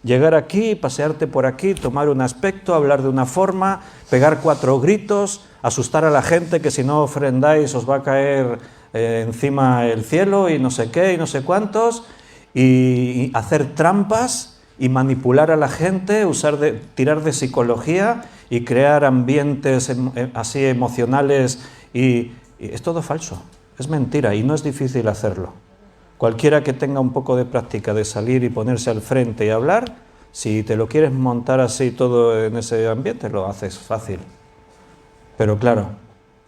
Llegar aquí, pasearte por aquí, tomar un aspecto, hablar de una forma, pegar 4 gritos, asustar a la gente que si no ofrendáis os va a caer encima el cielo y no sé qué y no sé cuántos, y hacer trampas y manipular a la gente, tirar de psicología y crear ambientes así emocionales y es todo falso, es mentira y no es difícil hacerlo. Cualquiera que tenga un poco de práctica de salir y ponerse al frente y hablar, si te lo quieres montar así todo en ese ambiente, lo haces fácil. Pero claro,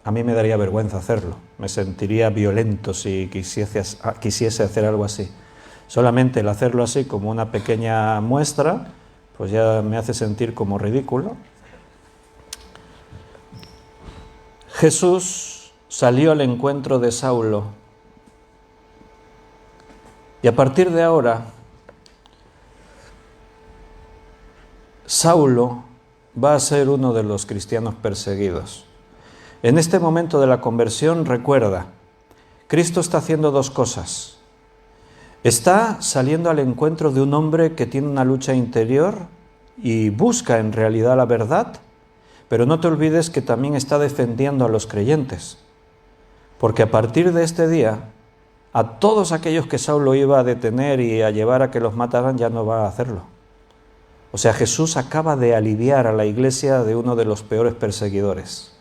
a mí me daría vergüenza hacerlo, me sentiría violento si quisiese hacer algo así. Solamente el hacerlo así como una pequeña muestra, pues ya me hace sentir como ridículo. Jesús salió al encuentro de Saulo y a partir de ahora, Saulo va a ser uno de los cristianos perseguidos. En este momento de la conversión, recuerda, Cristo está haciendo dos cosas. Está saliendo al encuentro de un hombre que tiene una lucha interior y busca en realidad la verdad, pero no te olvides que también está defendiendo a los creyentes, porque a partir de este día, a todos aquellos que Saulo iba a detener y a llevar a que los mataran, ya no va a hacerlo. O sea, Jesús acaba de aliviar a la iglesia de uno de los peores perseguidores.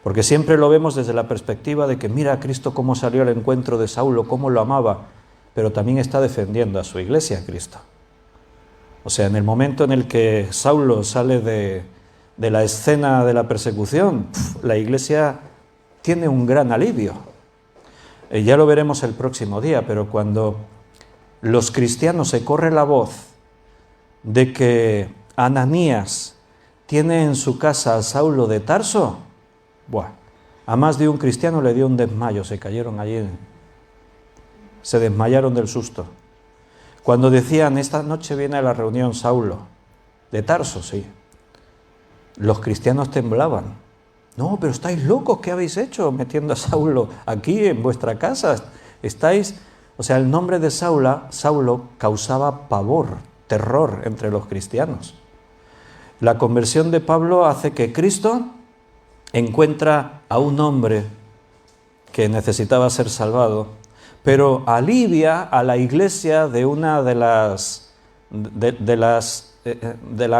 Porque siempre lo vemos desde la perspectiva de que mira a Cristo cómo salió al encuentro de Saulo, cómo lo amaba, pero también está defendiendo a su iglesia, Cristo. O sea, en el momento en el que Saulo sale de la escena de la persecución, la iglesia tiene un gran alivio. Ya lo veremos el próximo día, pero cuando los cristianos se corre la voz de que Ananías tiene en su casa a Saulo de Tarso, a más de un cristiano le dio un desmayo, se cayeron allí, se desmayaron del susto. Cuando decían, esta noche viene a la reunión Saulo, de Tarso, sí, los cristianos temblaban. No, pero estáis locos, ¿qué habéis hecho metiendo a Saulo aquí en vuestra casa? O sea, el nombre de Saulo causaba pavor, terror entre los cristianos. La conversión de Pablo hace que Cristo encuentra a un hombre que necesitaba ser salvado, pero alivia a la iglesia de una de las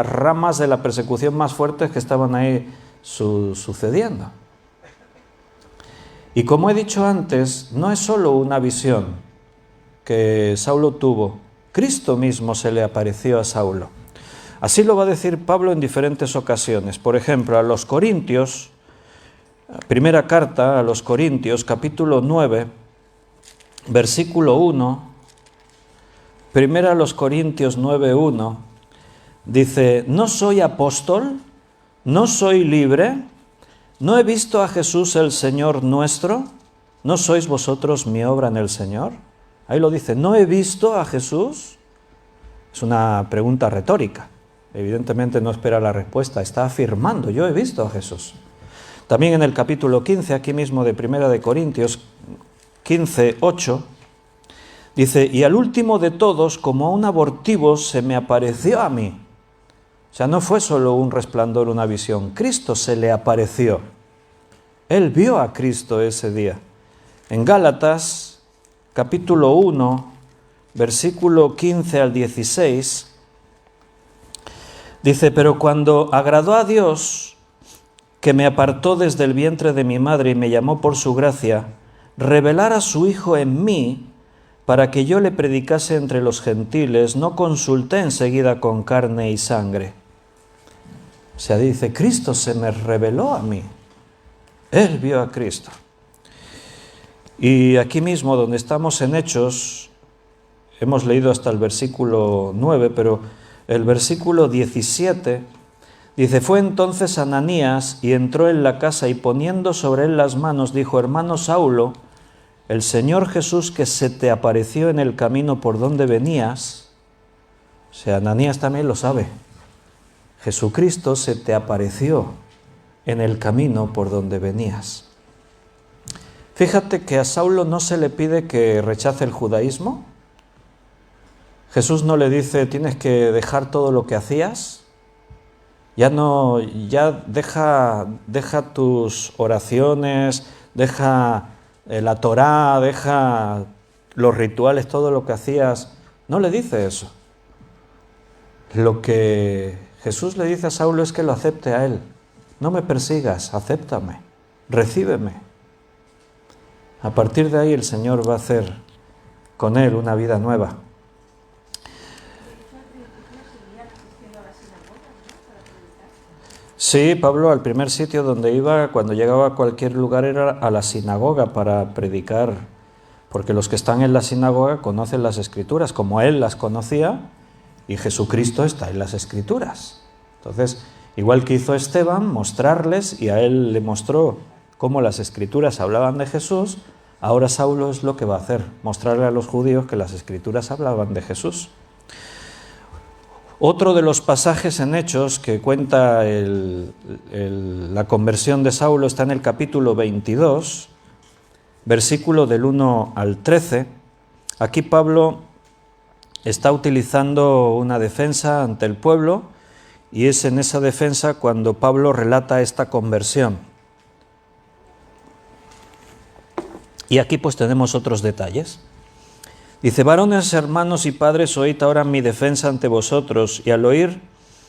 ramas de la persecución más fuertes que estaban ahí sucediendo. Y como he dicho antes, no es solo una visión que Saulo tuvo, Cristo mismo se le apareció a Saulo. Así lo va a decir Pablo en diferentes ocasiones. Por ejemplo, a los Corintios, primera carta a los Corintios, capítulo 9, versículo 1, primera a los Corintios 9:1, dice, ¿no soy apóstol? ¿No soy libre? ¿No he visto a Jesús el Señor nuestro? ¿No sois vosotros mi obra en el Señor? Ahí lo dice, ¿no he visto a Jesús? Es una pregunta retórica. Evidentemente no espera la respuesta, está afirmando, yo he visto a Jesús. También en el capítulo 15, aquí mismo de Primera de Corintios, 15:8, dice, y al último de todos, como a un abortivo, se me apareció a mí. O sea, no fue solo un resplandor, una visión. Cristo se le apareció. Él vio a Cristo ese día. En Gálatas, capítulo 1, versículo 15 al 16, dice, pero cuando agradó a Dios, que me apartó desde el vientre de mi madre y me llamó por su gracia, revelar a su Hijo en mí, para que yo le predicase entre los gentiles, no consulté enseguida con carne y sangre. O sea, dice, Cristo se me reveló a mí. Él vio a Cristo. Y aquí mismo, donde estamos en Hechos, hemos leído hasta el versículo 9, pero el versículo 17 dice, fue entonces Ananías y entró en la casa y poniendo sobre él las manos, dijo, hermano Saulo, el Señor Jesús que se te apareció en el camino por donde venías, o sea, Ananías también lo sabe, Jesucristo se te apareció en el camino por donde venías. Fíjate que a Saulo no se le pide que rechace el judaísmo. Jesús no le dice, tienes que dejar todo lo que hacías. Ya deja tus oraciones, deja la Torá, deja los rituales, todo lo que hacías. No le dice eso. Lo que Jesús le dice a Saulo es que lo acepte a él. No me persigas, acéptame, recíbeme. A partir de ahí el Señor va a hacer con él una vida nueva. Sí, Pablo al primer sitio donde iba, cuando llegaba a cualquier lugar, era a la sinagoga para predicar, porque los que están en la sinagoga conocen las Escrituras, como él las conocía, y Jesucristo está en las Escrituras. Entonces, igual que hizo Esteban, mostrarles, y a él le mostró cómo las Escrituras hablaban de Jesús, ahora Saulo es lo que va a hacer, mostrarle a los judíos que las Escrituras hablaban de Jesús. Otro de los pasajes en Hechos que cuenta la conversión de Saulo está en el capítulo 22, versículo del 1 al 13. Aquí Pablo está utilizando una defensa ante el pueblo y es en esa defensa cuando Pablo relata esta conversión. Y aquí pues tenemos otros detalles. Dice: varones, hermanos y padres, oíd ahora mi defensa ante vosotros. Y al oír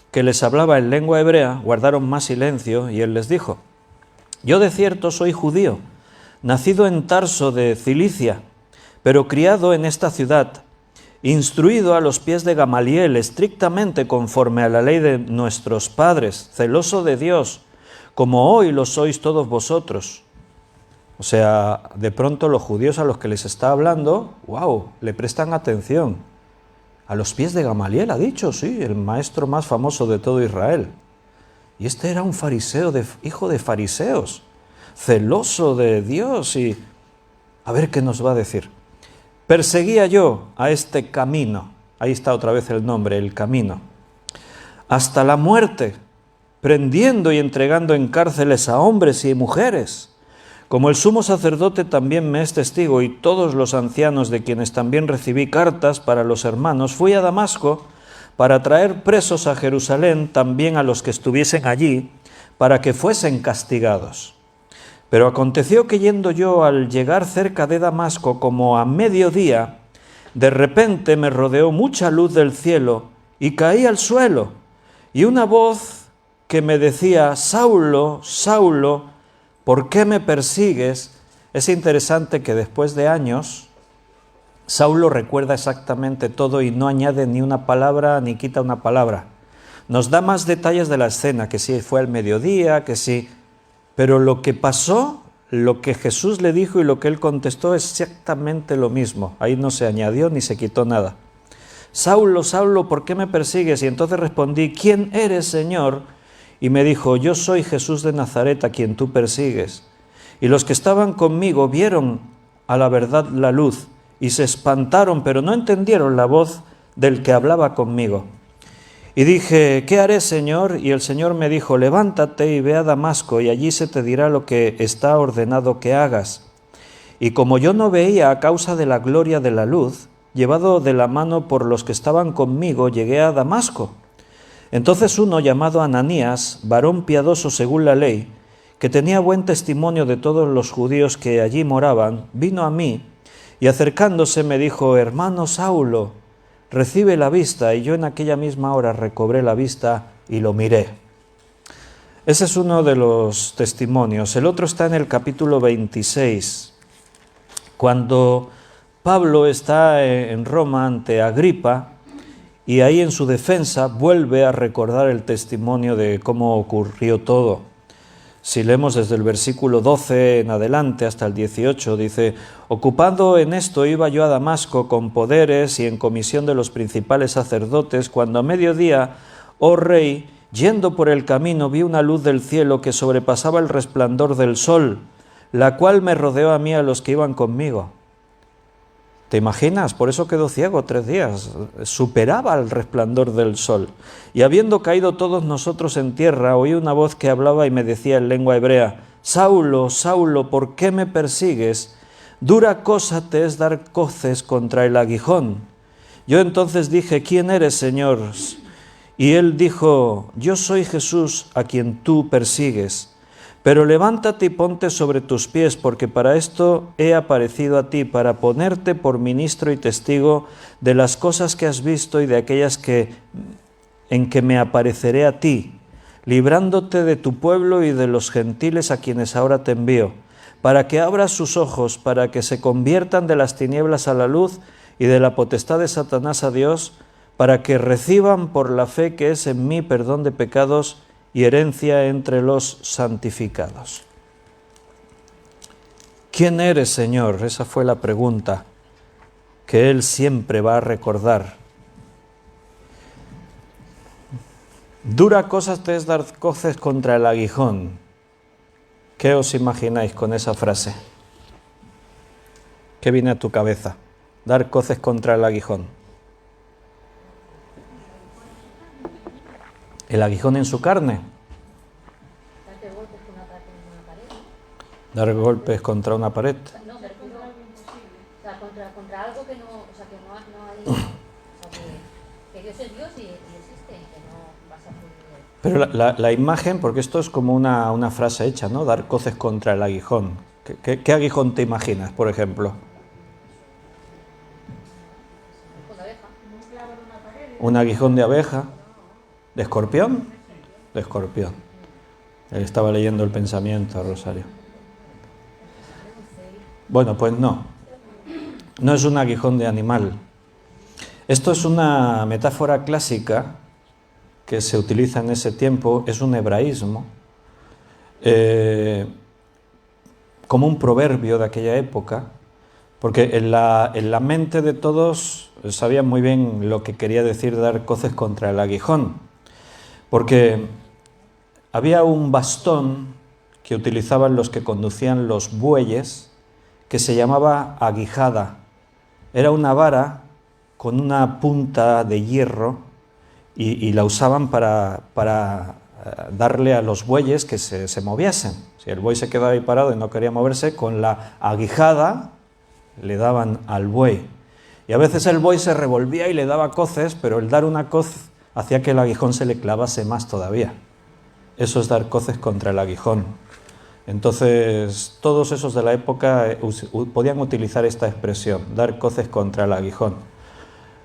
que les hablaba en lengua hebrea, guardaron más silencio, y él les dijo: yo de cierto soy judío, nacido en Tarso de Cilicia, pero criado en esta ciudad, instruido a los pies de Gamaliel, estrictamente conforme a la ley de nuestros padres, celoso de Dios, como hoy lo sois todos vosotros. O sea, de pronto los judíos a los que les está hablando, ¡wow!, le prestan atención. A los pies de Gamaliel, ha dicho, sí, el maestro más famoso de todo Israel. Y este era un fariseo, hijo de fariseos, celoso de Dios. Y a ver qué nos va a decir. Perseguía yo a este camino, ahí está otra vez el nombre, el camino, hasta la muerte, prendiendo y entregando en cárceles a hombres y mujeres. Como el sumo sacerdote también me es testigo, y todos los ancianos de quienes también recibí cartas para los hermanos, fui a Damasco para traer presos a Jerusalén también a los que estuviesen allí, para que fuesen castigados. Pero aconteció que yendo yo al llegar cerca de Damasco, como a mediodía, de repente me rodeó mucha luz del cielo y caí al suelo, y una voz que me decía: Saulo, Saulo, ¿por qué me persigues? Es interesante que después de años, Saulo recuerda exactamente todo y no añade ni una palabra ni quita una palabra. Nos da más detalles de la escena, que sí fue al mediodía, que sí. Pero lo que pasó, lo que Jesús le dijo y lo que él contestó es exactamente lo mismo. Ahí no se añadió ni se quitó nada. Saulo, Saulo, ¿por qué me persigues? Y entonces respondí: ¿quién eres, Señor? Y me dijo: yo soy Jesús de Nazaret, a quien tú persigues. Y los que estaban conmigo vieron a la verdad la luz y se espantaron, pero no entendieron la voz del que hablaba conmigo. Y dije: ¿qué haré, Señor? Y el Señor me dijo: levántate y ve a Damasco, y allí se te dirá lo que está ordenado que hagas. Y como yo no veía a causa de la gloria de la luz, llevado de la mano por los que estaban conmigo, llegué a Damasco. Entonces uno llamado Ananías, varón piadoso según la ley, que tenía buen testimonio de todos los judíos que allí moraban, vino a mí y acercándose me dijo: hermano Saulo, recibe la vista. Y yo en aquella misma hora recobré la vista y lo miré. Ese es uno de los testimonios. El otro está en el capítulo 26, cuando Pablo está en Roma ante Agripa, y ahí en su defensa vuelve a recordar el testimonio de cómo ocurrió todo. Si leemos desde el versículo 12 en adelante hasta el 18, dice: ocupado en esto iba yo a Damasco con poderes y en comisión de los principales sacerdotes, cuando a mediodía, oh rey, yendo por el camino vi una luz del cielo que sobrepasaba el resplandor del sol, la cual me rodeó a mí y a los que iban conmigo. ¿Te imaginas? Por eso quedó ciego 3 días. Superaba el resplandor del sol. Y habiendo caído todos nosotros en tierra, oí una voz que hablaba y me decía en lengua hebrea: Saulo, Saulo, ¿por qué me persigues? Dura cosa te es dar coces contra el aguijón. Yo entonces dije: ¿quién eres, Señor? Y él dijo: yo soy Jesús, a quien tú persigues. Pero levántate y ponte sobre tus pies, porque para esto he aparecido a ti, para ponerte por ministro y testigo de las cosas que has visto y de aquellas en que me apareceré a ti, librándote de tu pueblo y de los gentiles a quienes ahora te envío, para que abras sus ojos, para que se conviertan de las tinieblas a la luz y de la potestad de Satanás a Dios, para que reciban por la fe que es en mí perdón de pecados y herencia entre los santificados. ¿Quién eres, Señor? Esa fue la pregunta que Él siempre va a recordar. Dura cosa te es dar coces contra el aguijón. ¿Qué os imagináis con esa frase? ¿Qué viene a tu cabeza? Dar coces contra el aguijón. El aguijón en su carne. Dar golpes contra una pared. No, me refiero, o sea, contra algo que no, o sea, que no hay, o sea, que Dios es Dios y existe, y que no vas a poder... Pero la imagen, porque esto es como una frase hecha, ¿no? Dar coces contra el aguijón. ¿Qué aguijón te imaginas, por ejemplo? Un aguijón de abeja. ¿De escorpión? De escorpión. Él estaba leyendo el pensamiento, Rosario. Bueno, pues no. No es un aguijón de animal. Esto es una metáfora clásica que se utiliza en ese tiempo, es un hebraísmo, como un proverbio de aquella época, porque en la mente de todos sabían muy bien lo que quería decir dar coces contra el aguijón. Porque había un bastón que utilizaban los que conducían los bueyes que se llamaba aguijada. Era una vara con una punta de hierro y la usaban para darle a los bueyes que se moviesen. Si el buey se quedaba ahí parado y no quería moverse, con la aguijada le daban al buey. Y a veces el buey se revolvía y le daba coces, pero el dar una coz hacía que el aguijón se le clavase más todavía. Eso es dar coces contra el aguijón. Entonces, todos esos de la época podían utilizar esta expresión, dar coces contra el aguijón.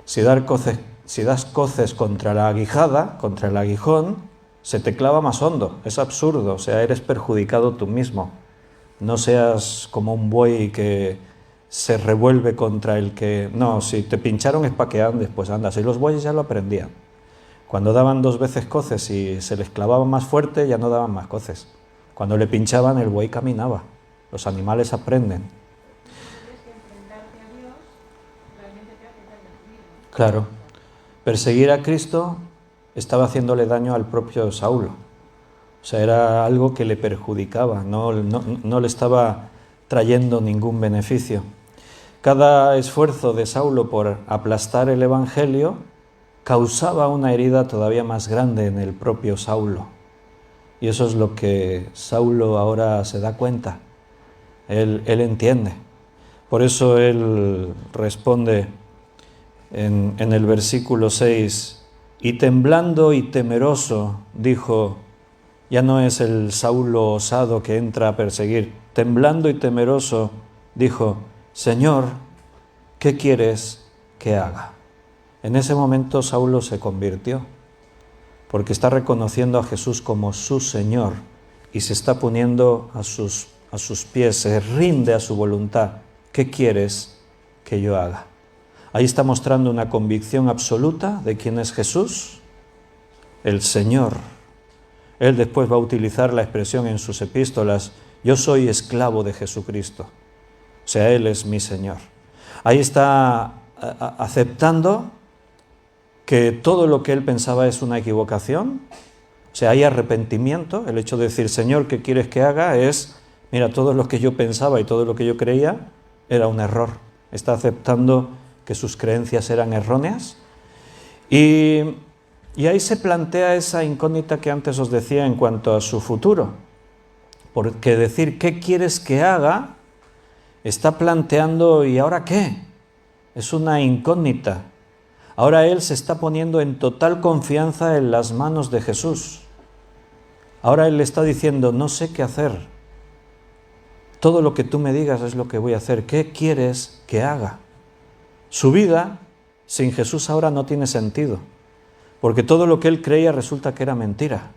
Si das coces contra la aguijada, contra el aguijón, se te clava más hondo. Es absurdo, o sea, eres perjudicado tú mismo. No seas como un buey que se revuelve contra el que... No, si te pincharon es para que andes, pues andas. Y los bueyes ya lo aprendían. Cuando daban 2 veces coces y se les clavaba más fuerte, ya no daban más coces. Cuando le pinchaban, el buey caminaba. Los animales aprenden. Claro. Perseguir a Cristo estaba haciéndole daño al propio Saulo. O sea, era algo que le perjudicaba, no le estaba trayendo ningún beneficio. Cada esfuerzo de Saulo por aplastar el Evangelio causaba una herida todavía más grande en el propio Saulo. Y eso es lo que Saulo ahora se da cuenta. Él entiende. Por eso él responde en el versículo 6, y temblando y temeroso, dijo, ya no es el Saulo osado que entra a perseguir, temblando y temeroso, dijo, Señor, ¿qué quieres que haga? En ese momento Saulo se convirtió, porque está reconociendo a Jesús como su Señor y se está poniendo a sus pies, se rinde a su voluntad. ¿Qué quieres que yo haga? Ahí está mostrando una convicción absoluta de quién es Jesús, el Señor. Él después va a utilizar la expresión en sus epístolas, yo soy esclavo de Jesucristo, o sea, Él es mi Señor. Ahí está aceptando que todo lo que él pensaba es una equivocación, o sea, hay arrepentimiento. El hecho de decir, Señor, ¿qué quieres que haga? Es, mira, todo lo que yo pensaba y todo lo que yo creía era un error. Está aceptando que sus creencias eran erróneas. Y ahí se plantea esa incógnita que antes os decía en cuanto a su futuro. Porque decir, ¿qué quieres que haga? Está planteando, ¿y ahora qué? Es una incógnita. Ahora él se está poniendo en total confianza en las manos de Jesús. Ahora él le está diciendo, no sé qué hacer. Todo lo que tú me digas es lo que voy a hacer. ¿Qué quieres que haga? Su vida sin Jesús ahora no tiene sentido, porque todo lo que él creía resulta que era mentira.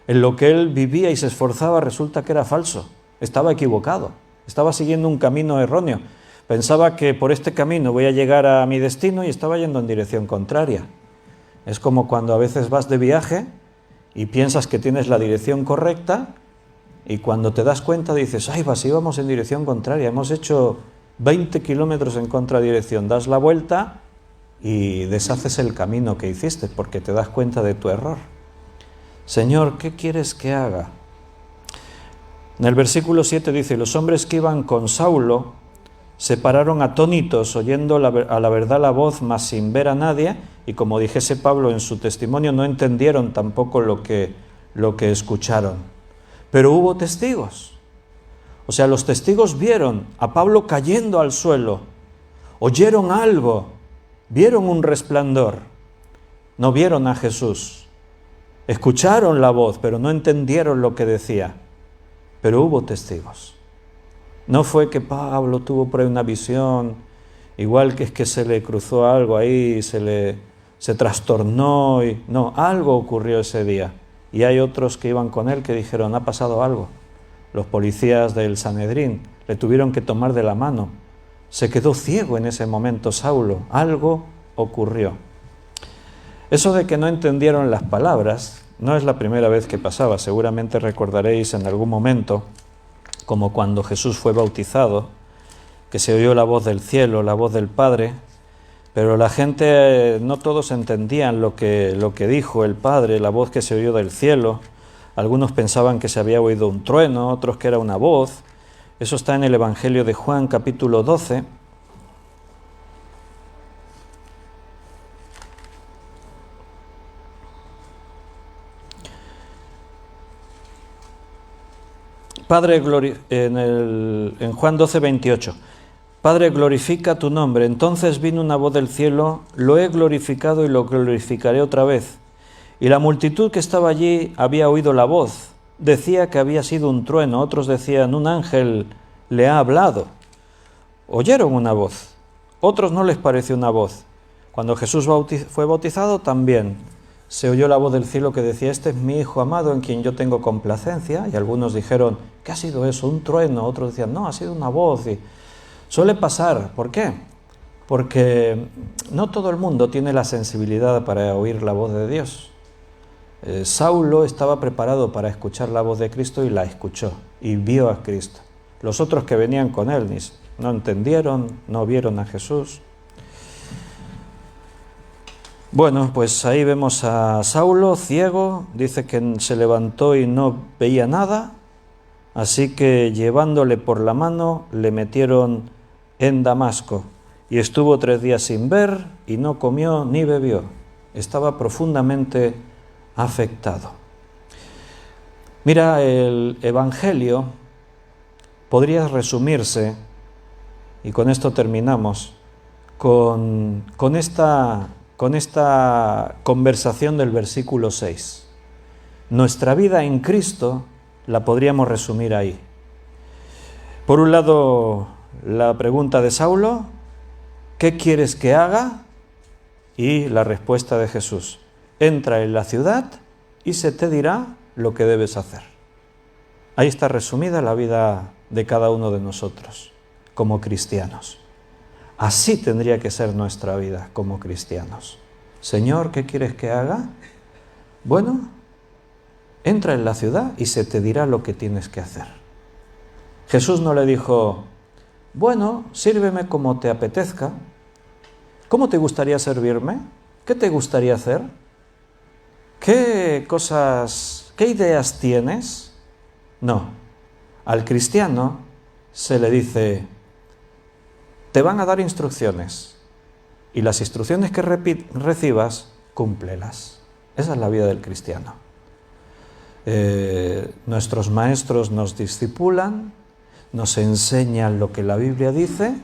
En lo que él vivía y se esforzaba resulta que era falso. Estaba equivocado, estaba siguiendo un camino erróneo. Pensaba que por este camino voy a llegar a mi destino y estaba yendo en dirección contraria. Es como cuando a veces vas de viaje y piensas que tienes la dirección correcta y cuando te das cuenta dices, ay, vas, íbamos en dirección contraria, hemos hecho 20 kilómetros en contradirección, das la vuelta y deshaces el camino que hiciste porque te das cuenta de tu error. Señor, ¿qué quieres que haga? En el versículo 7 dice, los hombres que iban con Saulo se pararon atónitos, oyendo a la verdad la voz, mas sin ver a nadie, y como dijese Pablo en su testimonio, no entendieron tampoco lo que escucharon. Pero hubo testigos. O sea, los testigos vieron a Pablo cayendo al suelo, oyeron algo, vieron un resplandor, no vieron a Jesús. Escucharon la voz, pero no entendieron lo que decía. Pero hubo testigos. No fue que Pablo tuvo por ahí una visión, igual que es que se le cruzó algo ahí, se trastornó. No, algo ocurrió ese día. Y hay otros que iban con él que dijeron, ha pasado algo. Los policías del Sanedrín le tuvieron que tomar de la mano. Se quedó ciego en ese momento Saulo. Algo ocurrió. Eso de que no entendieron las palabras no es la primera vez que pasaba. Seguramente recordaréis en algún momento, como cuando Jesús fue bautizado, que se oyó la voz del cielo, la voz del Padre, pero la gente, no todos entendían lo que dijo el Padre, la voz que se oyó del cielo. Algunos pensaban que se había oído un trueno, otros que era una voz. Eso está en el Evangelio de Juan, capítulo 12. Padre, en Juan 12, 28. Padre, glorifica tu nombre. Entonces vino una voz del cielo, lo he glorificado y lo glorificaré otra vez. Y la multitud que estaba allí había oído la voz. Decía que había sido un trueno, otros decían, un ángel le ha hablado. Oyeron una voz, otros no les pareció una voz. Cuando Jesús fue bautizado también se oyó la voz del cielo que decía, este es mi Hijo amado en quien yo tengo complacencia. Y algunos dijeron, ¿qué ha sido eso? ¿Un trueno? Otros decían, no, ha sido una voz. Y suele pasar. ¿Por qué? Porque no todo el mundo tiene la sensibilidad para oír la voz de Dios. Saulo estaba preparado para escuchar la voz de Cristo y la escuchó y vio a Cristo. Los otros que venían con él no entendieron, no vieron a Jesús. Bueno, pues ahí vemos a Saulo ciego, dice que se levantó y no veía nada, así que llevándole por la mano le metieron en Damasco y estuvo 3 días sin ver y no comió ni bebió. Estaba profundamente afectado. Mira, el Evangelio podría resumirse, y con esto terminamos, con esta conversación del versículo 6. Nuestra vida en Cristo la podríamos resumir ahí. Por un lado, la pregunta de Saulo, ¿qué quieres que haga? Y la respuesta de Jesús, entra en la ciudad y se te dirá lo que debes hacer. Ahí está resumida la vida de cada uno de nosotros como cristianos. Así tendría que ser nuestra vida como cristianos. Señor, ¿qué quieres que haga? Bueno, entra en la ciudad y se te dirá lo que tienes que hacer. Jesús no le dijo, bueno, sírveme como te apetezca. ¿Cómo te gustaría servirme? ¿Qué te gustaría hacer? ¿Qué ideas tienes? No. Al cristiano se le dice, te van a dar instrucciones y las instrucciones que recibas, cúmplelas. Esa es la vida del cristiano. Nuestros maestros nos discipulan, nos enseñan lo que la Biblia dice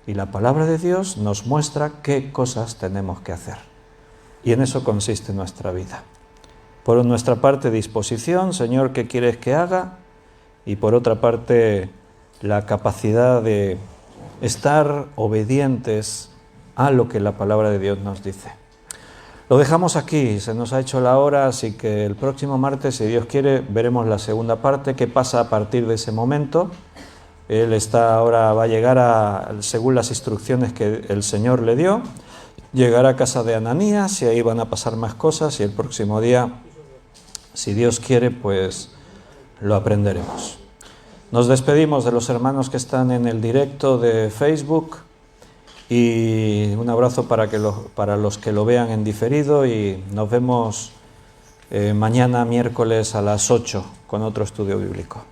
y la palabra de Dios nos muestra qué cosas tenemos que hacer. Y en eso consiste nuestra vida. Por nuestra parte, disposición, Señor, ¿qué quieres que haga? Y por otra parte, la capacidad de estar obedientes a lo que la palabra de Dios nos dice. Lo dejamos aquí, se nos ha hecho la hora, así que el próximo martes, si Dios quiere, veremos la segunda parte, qué pasa a partir de ese momento. Él va a llegar según las instrucciones que el Señor le dio, llegar a casa de Ananías y ahí van a pasar más cosas y el próximo día, si Dios quiere, pues lo aprenderemos. Nos despedimos de los hermanos que están en el directo de Facebook y un abrazo para los que lo vean en diferido y nos vemos mañana miércoles a las 8 con otro estudio bíblico.